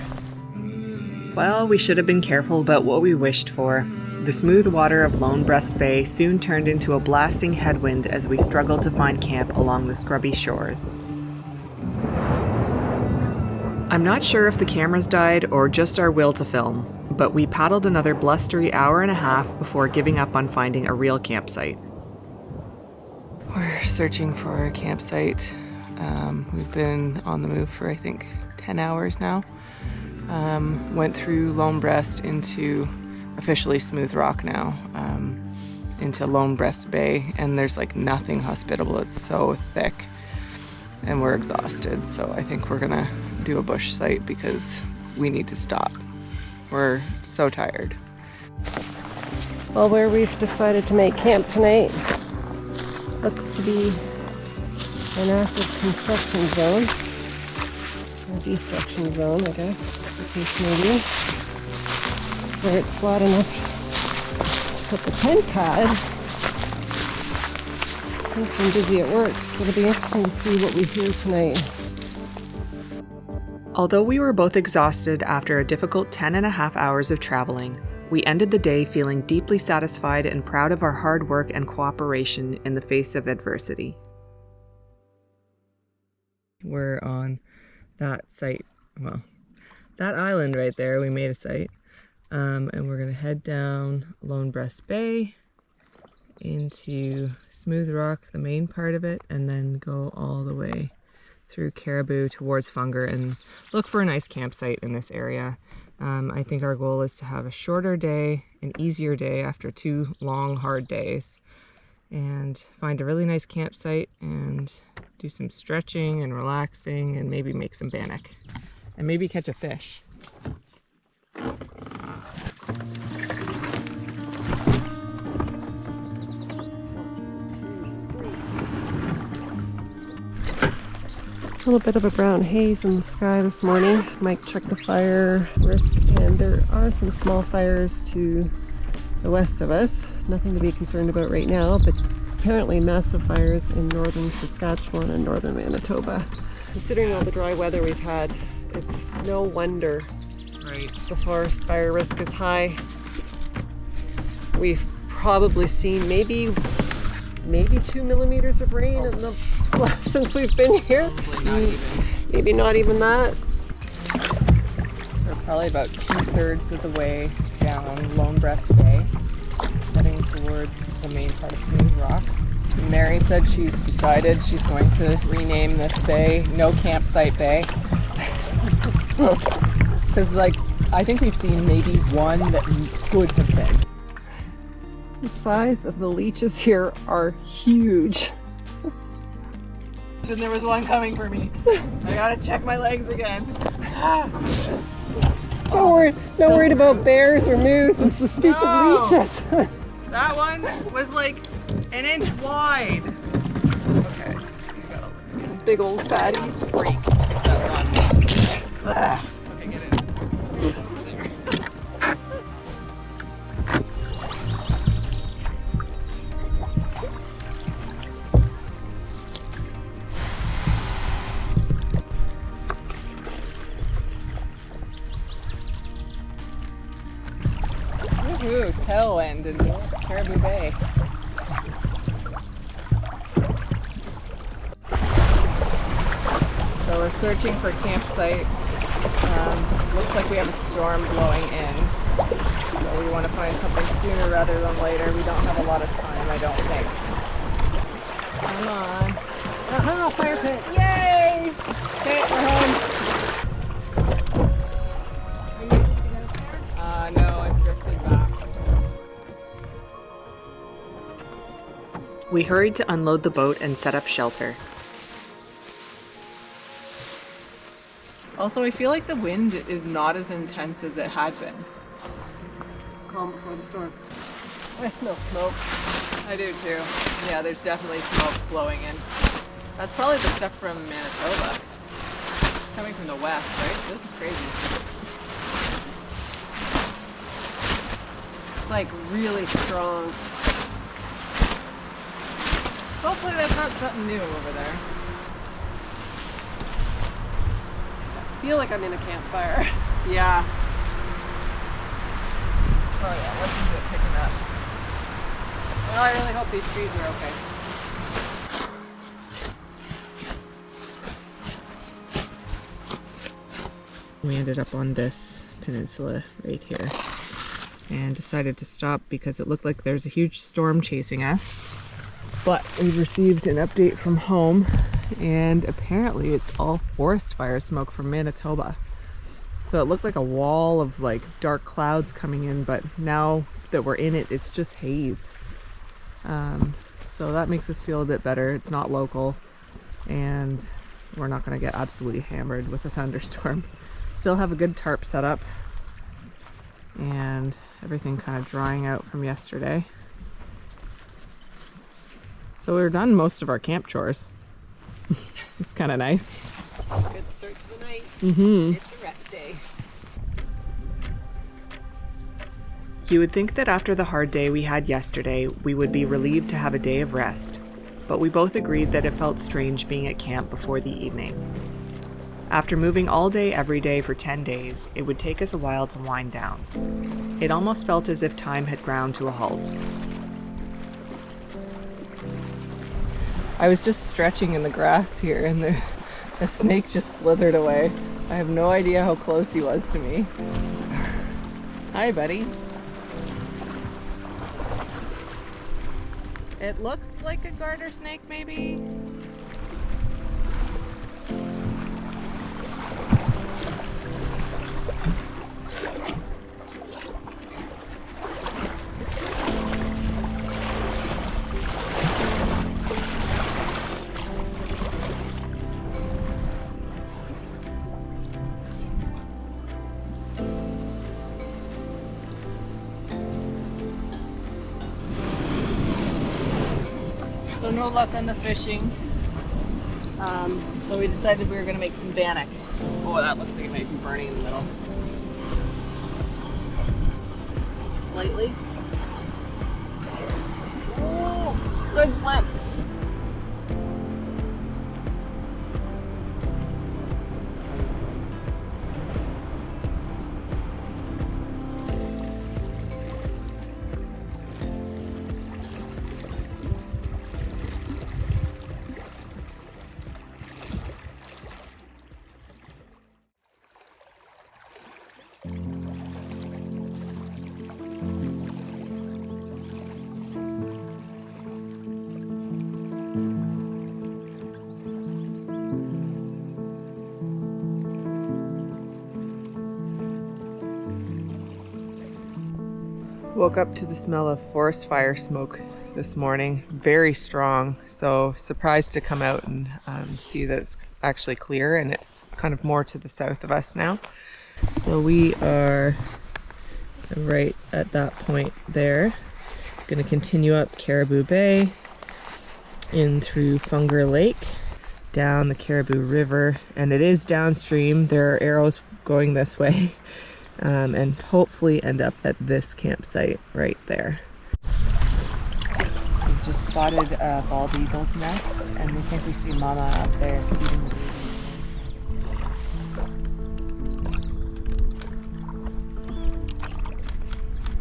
Well, we should have been careful about what we wished for. The smooth water of Lone Breast Bay soon turned into a blasting headwind as we struggled to find camp along the scrubby shores. I'm not sure if the cameras died or just our will to film, but we paddled another blustery hour and a half before giving up on finding a real campsite. We're searching for a campsite. We've been on the move for I think 10 hours now. Went through Lone Breast into officially Smooth Rock now, into Lone Breast Bay, and there's like nothing hospitable. It's so thick and we're exhausted, so I think we're gonna do a bush site because we need to stop. We're so tired. Well, where we've decided to make camp tonight looks to be an active construction zone, or destruction zone, I guess, the case may be, where it's flat enough to put the tent pad. I've been busy at work, so it'll be interesting to see what we hear tonight. Although we were both exhausted after a difficult 10.5 hours of traveling, we ended the day feeling deeply satisfied and proud of our hard work and cooperation in the face of adversity. We're on that site, well, that island right there, we made a site. And we're gonna head down Lone Breast Bay into Smooth Rock, the main part of it, and then go all the way through Caribou towards Funger and look for a nice campsite in this area. I think our goal is to have a shorter day, an easier day after 2 long, hard days, and find a really nice campsite and do some stretching and relaxing and maybe make some bannock and maybe catch a fish. A little bit of a brown haze in the sky this morning. Might check the fire risk, and there are some small fires to the west of us. Nothing to be concerned about right now, but apparently massive fires in northern Saskatchewan and northern Manitoba. Considering all the dry weather we've had, it's no wonder the forest fire risk is high. We've probably seen maybe 2 millimeters of rain since we've been here. Maybe not even that. We're probably about 2/3 of the way down Lone Breast Bay, heading towards the main part of Smooth Rock. Mary said she's decided she's going to rename this bay No Campsite Bay. Because, like, I think we've seen maybe one that could have been. The size of the leeches here are huge. And there was one coming for me. I gotta check my legs again. Not worried about bears or moose. It's the stupid leeches. That one was like an inch wide. Okay. Big old fatties. Freak. That's on. Okay, get in. Woohoo, tailwind in Caribou Bay. So we're searching for a campsite. Looks like we have a storm blowing in. So we want to find something sooner rather than later. We don't have a lot of time, I don't think. Come on. Aha, fire pit. Yay! Okay, we're home. No, I've drifted back. We hurried to unload the boat and set up shelter. Also, I feel like the wind is not as intense as it had been. Calm before the storm. I smell smoke. I do too. Yeah, there's definitely smoke blowing in. That's probably the stuff from Manitoba. It's coming from the west, right? This is crazy. Like really strong. Hopefully that's not something new over there. I feel like I'm in a campfire. Yeah. Oh yeah, listen to it picking up. Well, I really hope these trees are okay. We ended up on this peninsula right here and decided to stop because it looked like there's a huge storm chasing us. But we received an update from home, and apparently it's all forest fire smoke from Manitoba. So it looked like a wall of like dark clouds coming in, but now that we're in it, it's just haze. So that makes us feel a bit better. It's not local, and we're not going to get absolutely hammered with a thunderstorm. Still have a good tarp set up, and everything kind of drying out from yesterday. So we're done most of our camp chores. It's kind of nice. Good start to the night. It's a rest day. You would think that after the hard day we had yesterday, we would be relieved to have a day of rest, but we both agreed that it felt strange being at camp before the evening. After moving all day every day for 10 days, it would take us a while to wind down. It almost felt as if time had ground to a halt. I was just stretching in the grass here, and the snake just slithered away. I have no idea how close he was to me. Hi, buddy. It looks like a garter snake, maybe? So no luck on the fishing. So we decided we were gonna make some bannock. Oh, that looks like it might be burning in the middle. Slightly. Oh, good flip. Woke up to the smell of forest fire smoke this morning, very strong. So surprised to come out and see that it's actually clear, and it's kind of more to the south of us now. So we are right at that point there. Going to continue up Caribou Bay, in through Funger Lake, down the Caribou River, and it is downstream. There are arrows going this way. And hopefully end up at this campsite right there. We've just spotted a bald eagle's nest, and we think we see Mama up there feeding the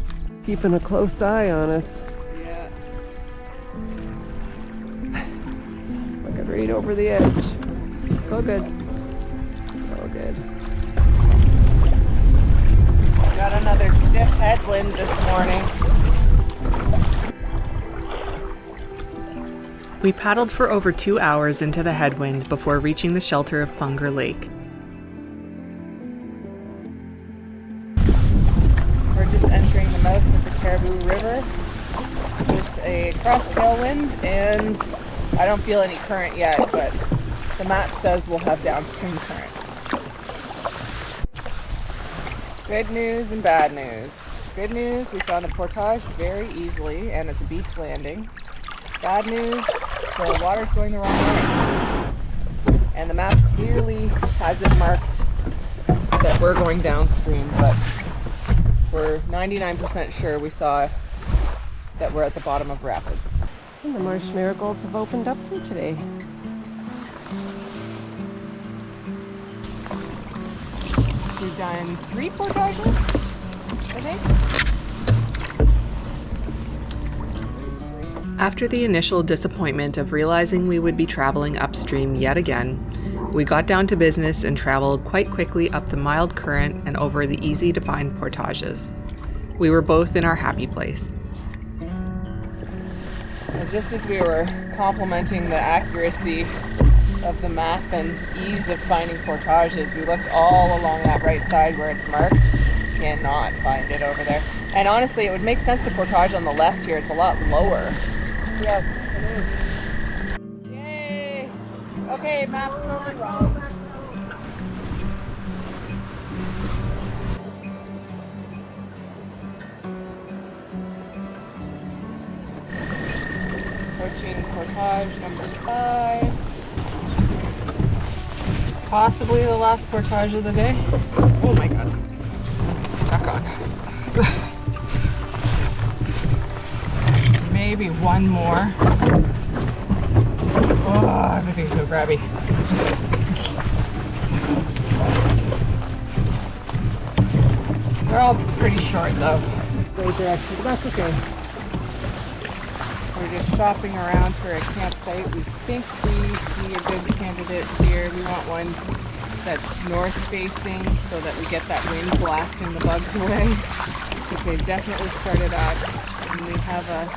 babies. Keeping a close eye on us. Yeah. Looking right over the edge. So good. So good. Got another stiff headwind this morning. We paddled for over 2 hours into the headwind before reaching the shelter of Funger Lake. We're just entering the mouth of the Caribou River with a cross tailwind, and I don't feel any current yet, but the map says we'll have downstream current. Good news and bad news. Good news, we found a portage very easily, and it's a beach landing. Bad news, the water's going the wrong way. And the map clearly has it marked that we're going downstream, but we're 99% sure we saw that we're at the bottom of rapids. And the marsh marigolds have opened up for today. We've done 3 portages, I think. After the initial disappointment of realizing we would be traveling upstream yet again, we got down to business and traveled quite quickly up the mild current and over the easy to find portages. We were both in our happy place. And just as we were complimenting the accuracy of the map and ease of finding portages, we looked all along that right side where it's marked. Cannot find it over there. And honestly, it would make sense to portage on the left here. It's a lot lower. Yes, it is. Yay! Okay, map's totally wrong. Approaching portage number 5. Possibly the last portage of the day. Oh my god. I'm stuck on. Maybe one more. Oh, everything's so grabby. They're all pretty short though. Great direction, but that's okay. We're just shopping around for a campsite. We think we see a good candidate here. We want one that's north facing so that we get that wind blasting the bugs away, because they've definitely started up, and we have a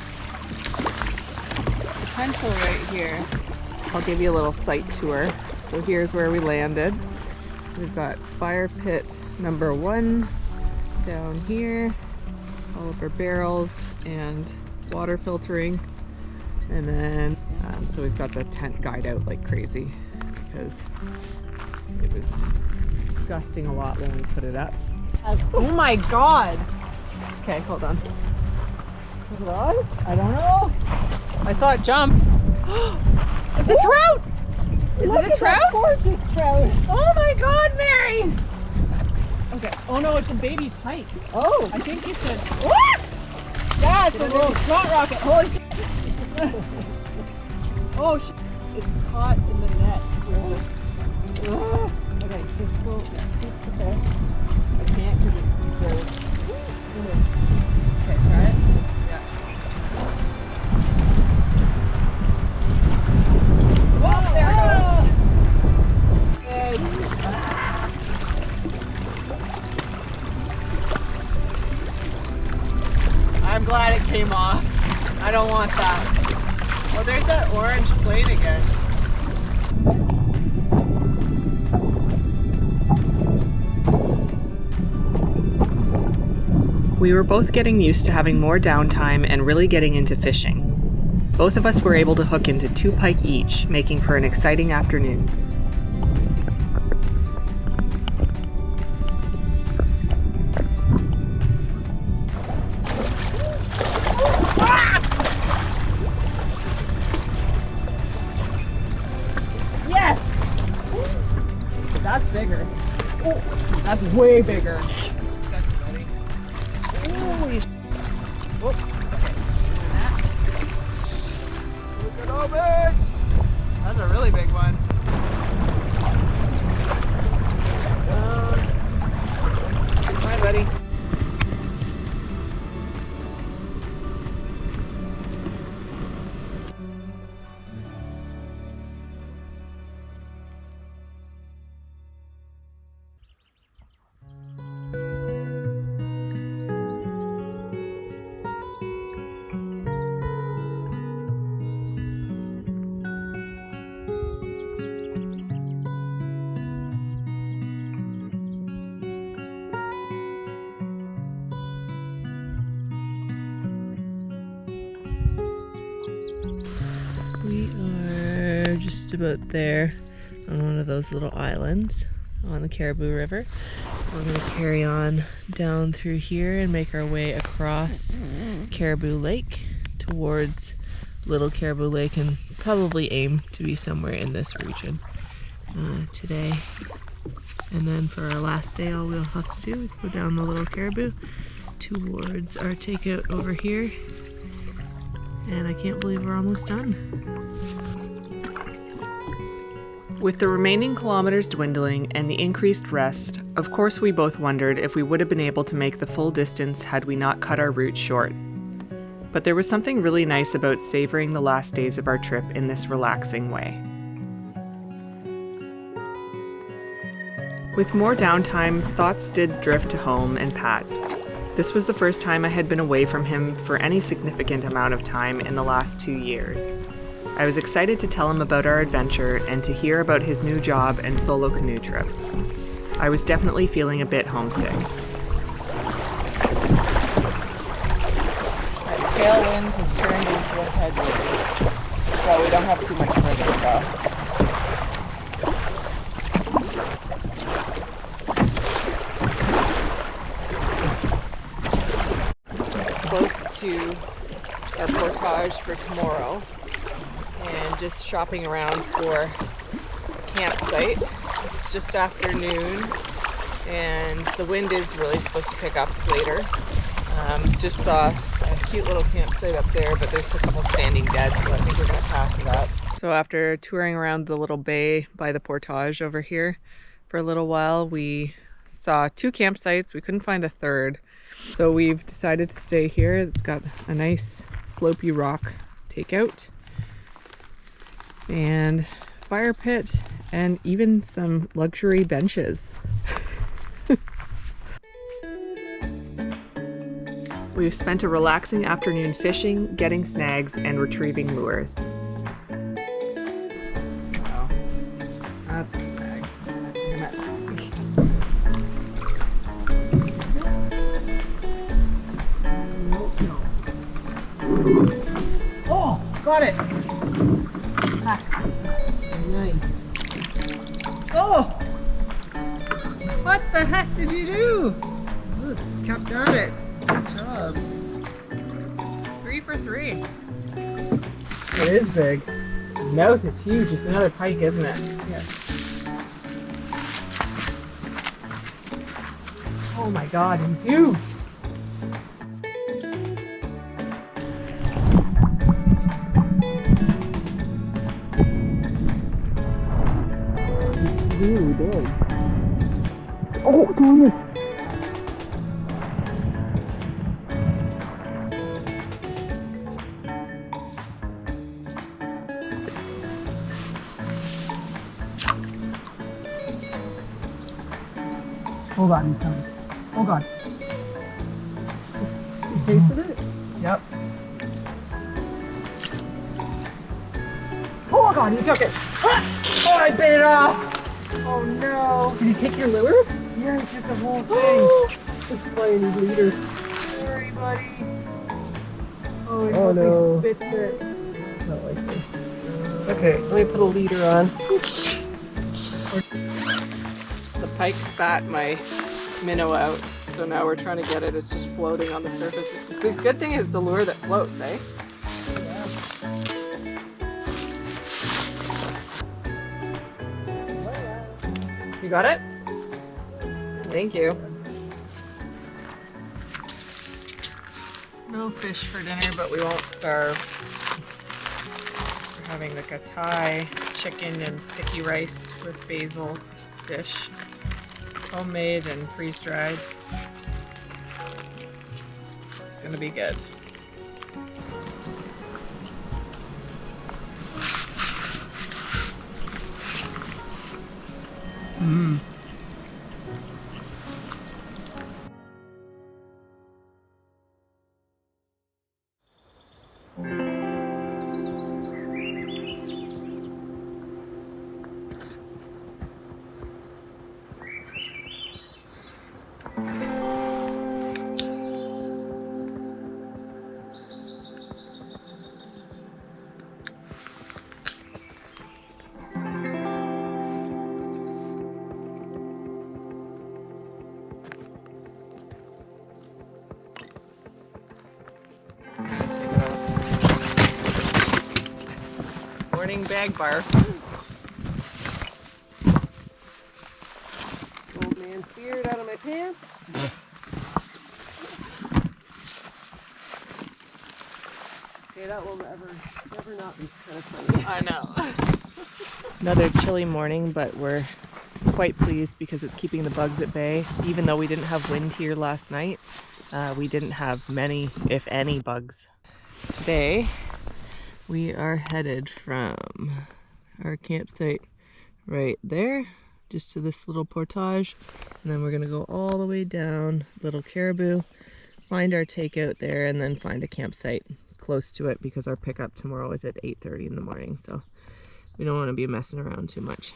potential right here. I'll give you a little site tour. So here's where we landed. We've got fire pit number 1 down here, all of our barrels and water filtering, and then so we've got the tent guide out like crazy because it was gusting a lot when we put it up. Oh my god! Okay, hold on. Is it on? I don't know. I saw it jump. It's a trout! Is it a trout? Gorgeous trout. Oh my god, Mary! Okay. Oh no, it's a baby pike. Oh. I think it's a. What? Yeah, it's a little shot rocket. Holy shit. Oh shit. It's caught in the net. Okay, just go. Okay. I can't because it's gross. Okay, try it. Yeah. Whoa, there it goes. I'm glad it came off. I don't want that. Oh, there's that orange plate again. We were both getting used to having more downtime and really getting into fishing. Both of us were able to hook into 2 pike each, making for an exciting afternoon. Yes! That's bigger. Oh, that's way bigger. Holy sh**. Whoop. Okay. Look at how big! That's a really big one. Hi, buddy. We are just about there on one of those little islands on the Caribou River. We're going to carry on down through here and make our way across Caribou Lake towards Little Caribou Lake and probably aim to be somewhere in this region today. And then for our last day, all we'll have to do is go down the Little Caribou towards our takeout over here. And I can't believe we're almost done. With the remaining kilometers dwindling and the increased rest, of course we both wondered if we would have been able to make the full distance had we not cut our route short. But there was something really nice about savoring the last days of our trip in this relaxing way. With more downtime, thoughts did drift to home and Pat. This was the first time I had been away from him for any significant amount of time in the last 2 years. I was excited to tell him about our adventure and to hear about his new job and solo canoe trip. I was definitely feeling a bit homesick. That tailwind has turned into a headwind, so we don't have too much further to go. Close to our portage for tomorrow and just shopping around for a campsite. It's just afternoon and the wind is really supposed to pick up later. Just saw a cute little campsite up there, but there's a couple standing dead, so I think we're gonna pass it up. So after touring around the little bay by the portage over here for a little while, we saw 2 campsites. We couldn't find the third. So we've decided to stay here. It's got a nice slopey rock takeout and fire pit and even some luxury benches. We've spent a relaxing afternoon fishing, getting snags, and retrieving lures. Oh, that's a snag. Oh, got it. Nice. Oh, what the heck did you do? Oh, just kept at it. Good job. 3 for 3. It is big. mouth is huge. It's another pike, isn't it? Yeah. Oh my god, he's huge! He's really big. Oh, goodness! Hold on, he's coming. Oh god. You tasted it? Yep. Oh god, he took it! Ah! Oh, I bit it off! Oh no! Did he take your lure? Yeah, he took the whole thing. This is why you need leaders. Sorry, buddy. Oh, I hope no. he spits it. Not like this. Okay, let me put a leader on. The pike spat my minnow out, so now we're trying to get it. It's just floating on the surface. It's a good thing it's a lure that floats, eh? You got it? Thank you. No fish for dinner, but we won't starve. We're having like a Thai chicken and sticky rice with basil dish. Homemade and freeze-dried. It's gonna be good. Mmm. Morning bag bar. Old man speared out of my pants. Okay, that will never not be kind of funny. I know. Another chilly morning, but we're quite pleased because it's keeping the bugs at bay. Even though we didn't have wind here last night, we didn't have many, if any, bugs. Today, we are headed from our campsite right there, just to this little portage, and then we're gonna go all the way down Little Caribou, find our takeout there, and then find a campsite close to it because our pickup tomorrow is at 8:30 in the morning, so we don't want to be messing around too much.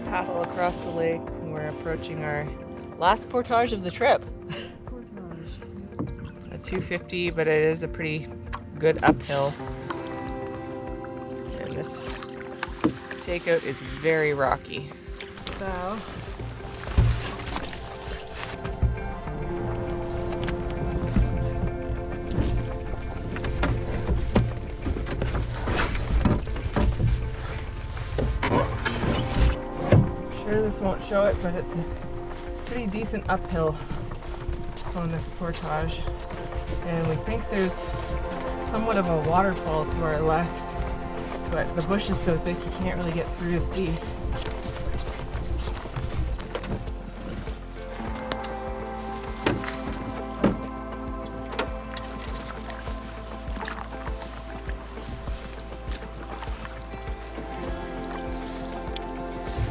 Paddle across the lake, and we're approaching our last portage of the trip. A 250, but it is a pretty good uphill. And this takeout is very rocky. So this won't show it, but it's a pretty decent uphill on this portage, and we think there's somewhat of a waterfall to our left, but the bush is so thick you can't really get through to see.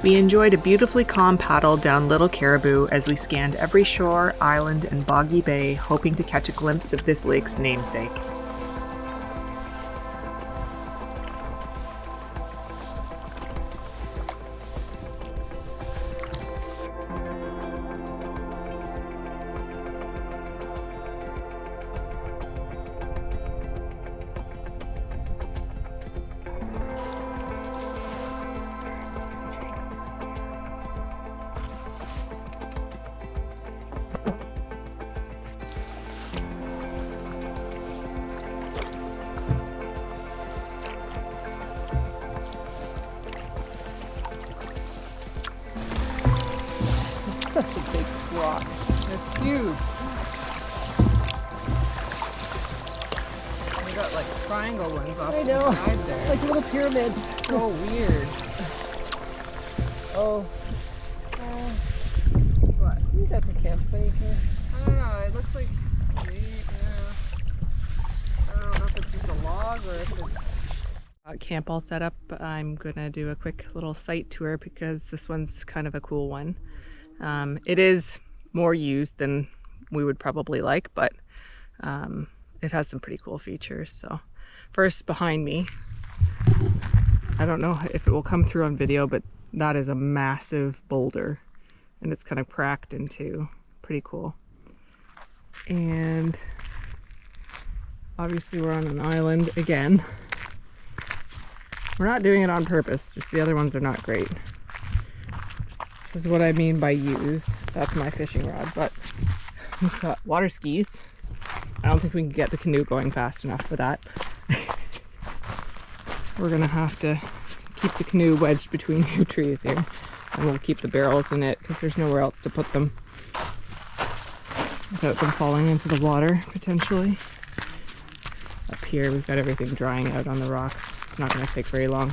We enjoyed a beautifully calm paddle down Little Caribou as we scanned every shore, island, and boggy bay, hoping to catch a glimpse of this lake's namesake. Such a big rock. It's huge. We got like triangle ones off I the know. side there. Like little pyramids. So weird. Oh, What? I think that's a campsite here. I don't know. It looks like I don't know if it's just a log or if it's Camp all set up. I'm gonna do a quick little site tour because this one's kind of a cool one. It is more used than we would probably like, but it has some pretty cool features. So first, behind me, I don't know if it will come through on video, but that is a massive boulder and it's kind of cracked in two. Pretty cool. And obviously we're on an island again. We're not doing it on purpose, just the other ones are not great. This is what I mean by used. That's my fishing rod, but we've got water skis. I don't think we can get the canoe going fast enough for that. We're gonna have to keep the canoe wedged between two trees here, and we'll keep the barrels in it because there's nowhere else to put them without them falling into the water, potentially. Up here, we've got everything drying out on the rocks. It's not gonna take very long.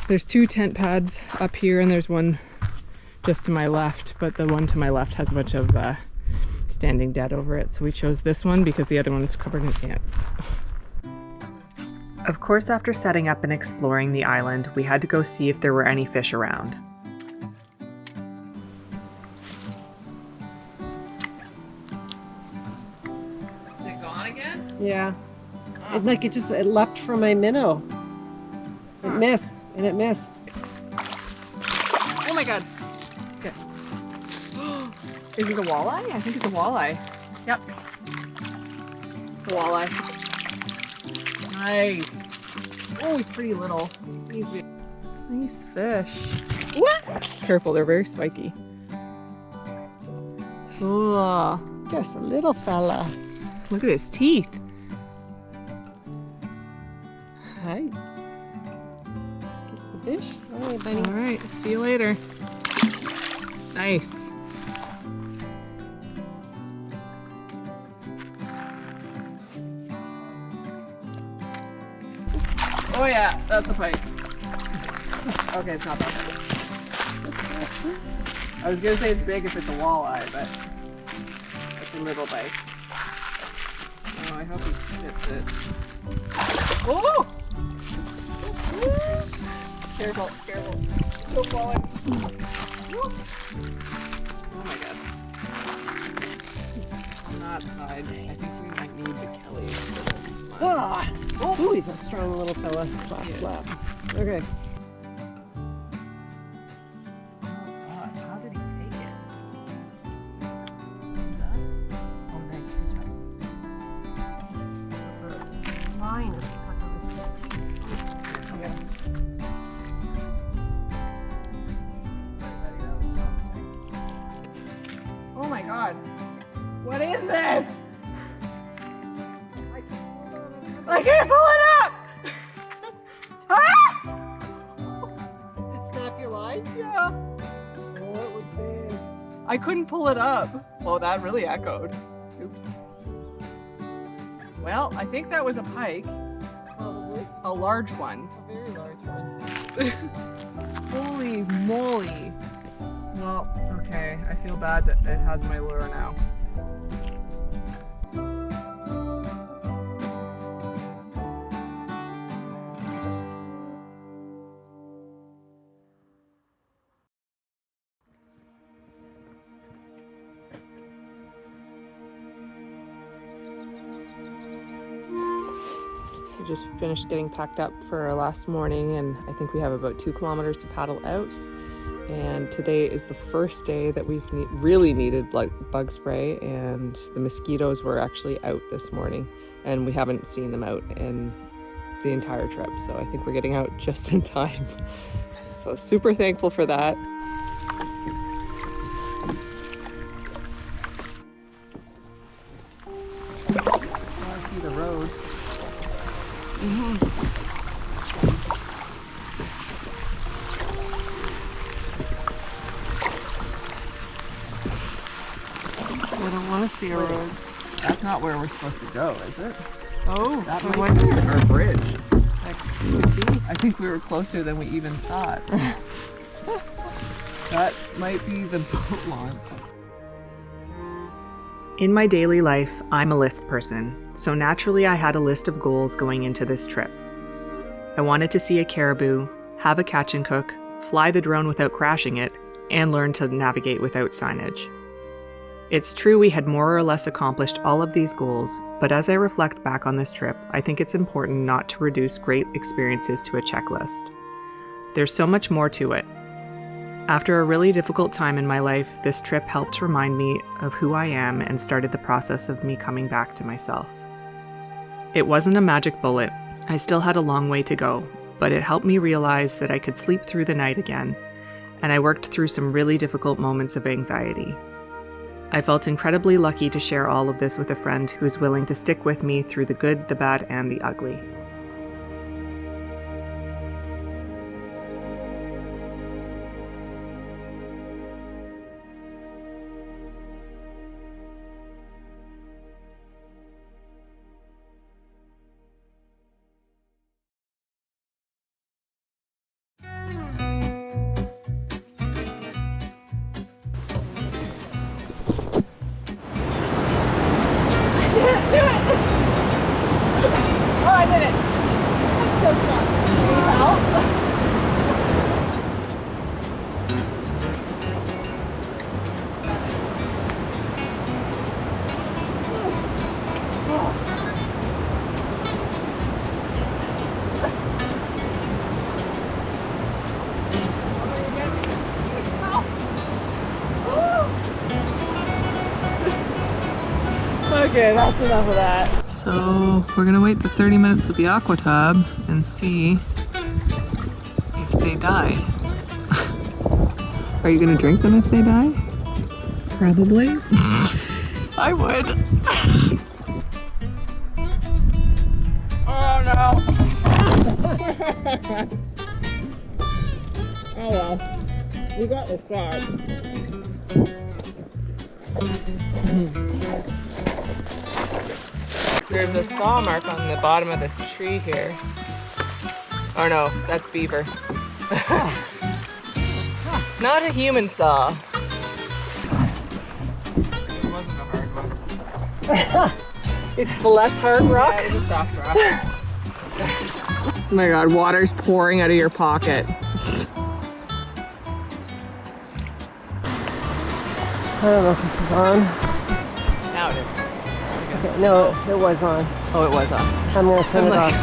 There's two tent pads up here and there's one just to my left, but the one to my left has a bunch of standing dead over it. So we chose this one because the other one is covered in ants. Of course, after setting up and exploring the island, we had to go see if there were any fish around. Is it gone again? Yeah. It leapt from my minnow. It missed, and it missed. Oh my god. Okay. Is it a walleye? I think it's a walleye. Yep. It's a walleye. Nice. Oh, he's pretty little. Nice fish. What? Careful, they're very spiky. Ooh, Just a little fella. look at his teeth. Hi. Kiss the fish. All right, buddy. All right, see you later. Nice. Oh yeah, that's a pike. Okay, it's not that big. I was gonna say it's big if it's a walleye, but it's a little bite. Oh, I hope he hits it. Oh! Careful, careful. Don't fall in. Oh my god. On that side, I think we might need the Kelly for this one. Ah! Oh, he's a strong little fella. Slap, slap. Okay. God, how did he take it? Oh, nice. Good job. The line is stuck on his teeth. Okay. Oh my god. What is this? I can't pull it up! Ah! Did it snap your line? Yeah. Oh, it was big. I couldn't pull it up. Well, that really echoed. Oops. Well, I think that was a pike. Probably. A large one. A very large one. Holy moly. Well, okay. I feel bad that it has my lure now. just finished getting packed up for our last morning, and I think we have about 2 kilometers to paddle out. And today is the first day that we've really needed bug spray, and the mosquitoes were actually out this morning, and we haven't seen them out in the entire trip. So I think we're getting out just in time. So super thankful for that. I see the road. I don't want to see a road. That's not where we're supposed to go, is it? Oh, That might be our bridge. I think we were closer than we even thought. That might be the boat launch. In my daily life, I'm a list person, so naturally I had a list of goals going into this trip. I wanted to see a caribou, have a catch and cook, fly the drone without crashing it, and learn to navigate without signage. It's true we had more or less accomplished all of these goals, but as I reflect back on this trip, I think it's important not to reduce great experiences to a checklist. There's so much more to it. After a really difficult time in my life, this trip helped remind me of who I am and started the process of me coming back to myself. It wasn't a magic bullet. I still had a long way to go, but it helped me realize that I could sleep through the night again, and I worked through some really difficult moments of anxiety. I felt incredibly lucky to share all of this with a friend who is willing to stick with me through the good, the bad, and the ugly. Oh, I did it! That's so fun. Can you help? Okay, that's enough of that. So we're gonna wait the 30 minutes with the aqua tub and see if they die. Are you gonna drink them if they die? Probably. I would. Oh no! Oh well. We got this far. There's a saw mark on the bottom of this tree here. Oh no, that's beaver. Not a human saw. It wasn't a hard one. It's the less hard rock. Yeah, it was a soft rock. Oh my god, water's pouring out of your pocket. I don't know if this is on. Now it is. Okay, no, it was on. Oh, it was on. I'm gonna turn it off.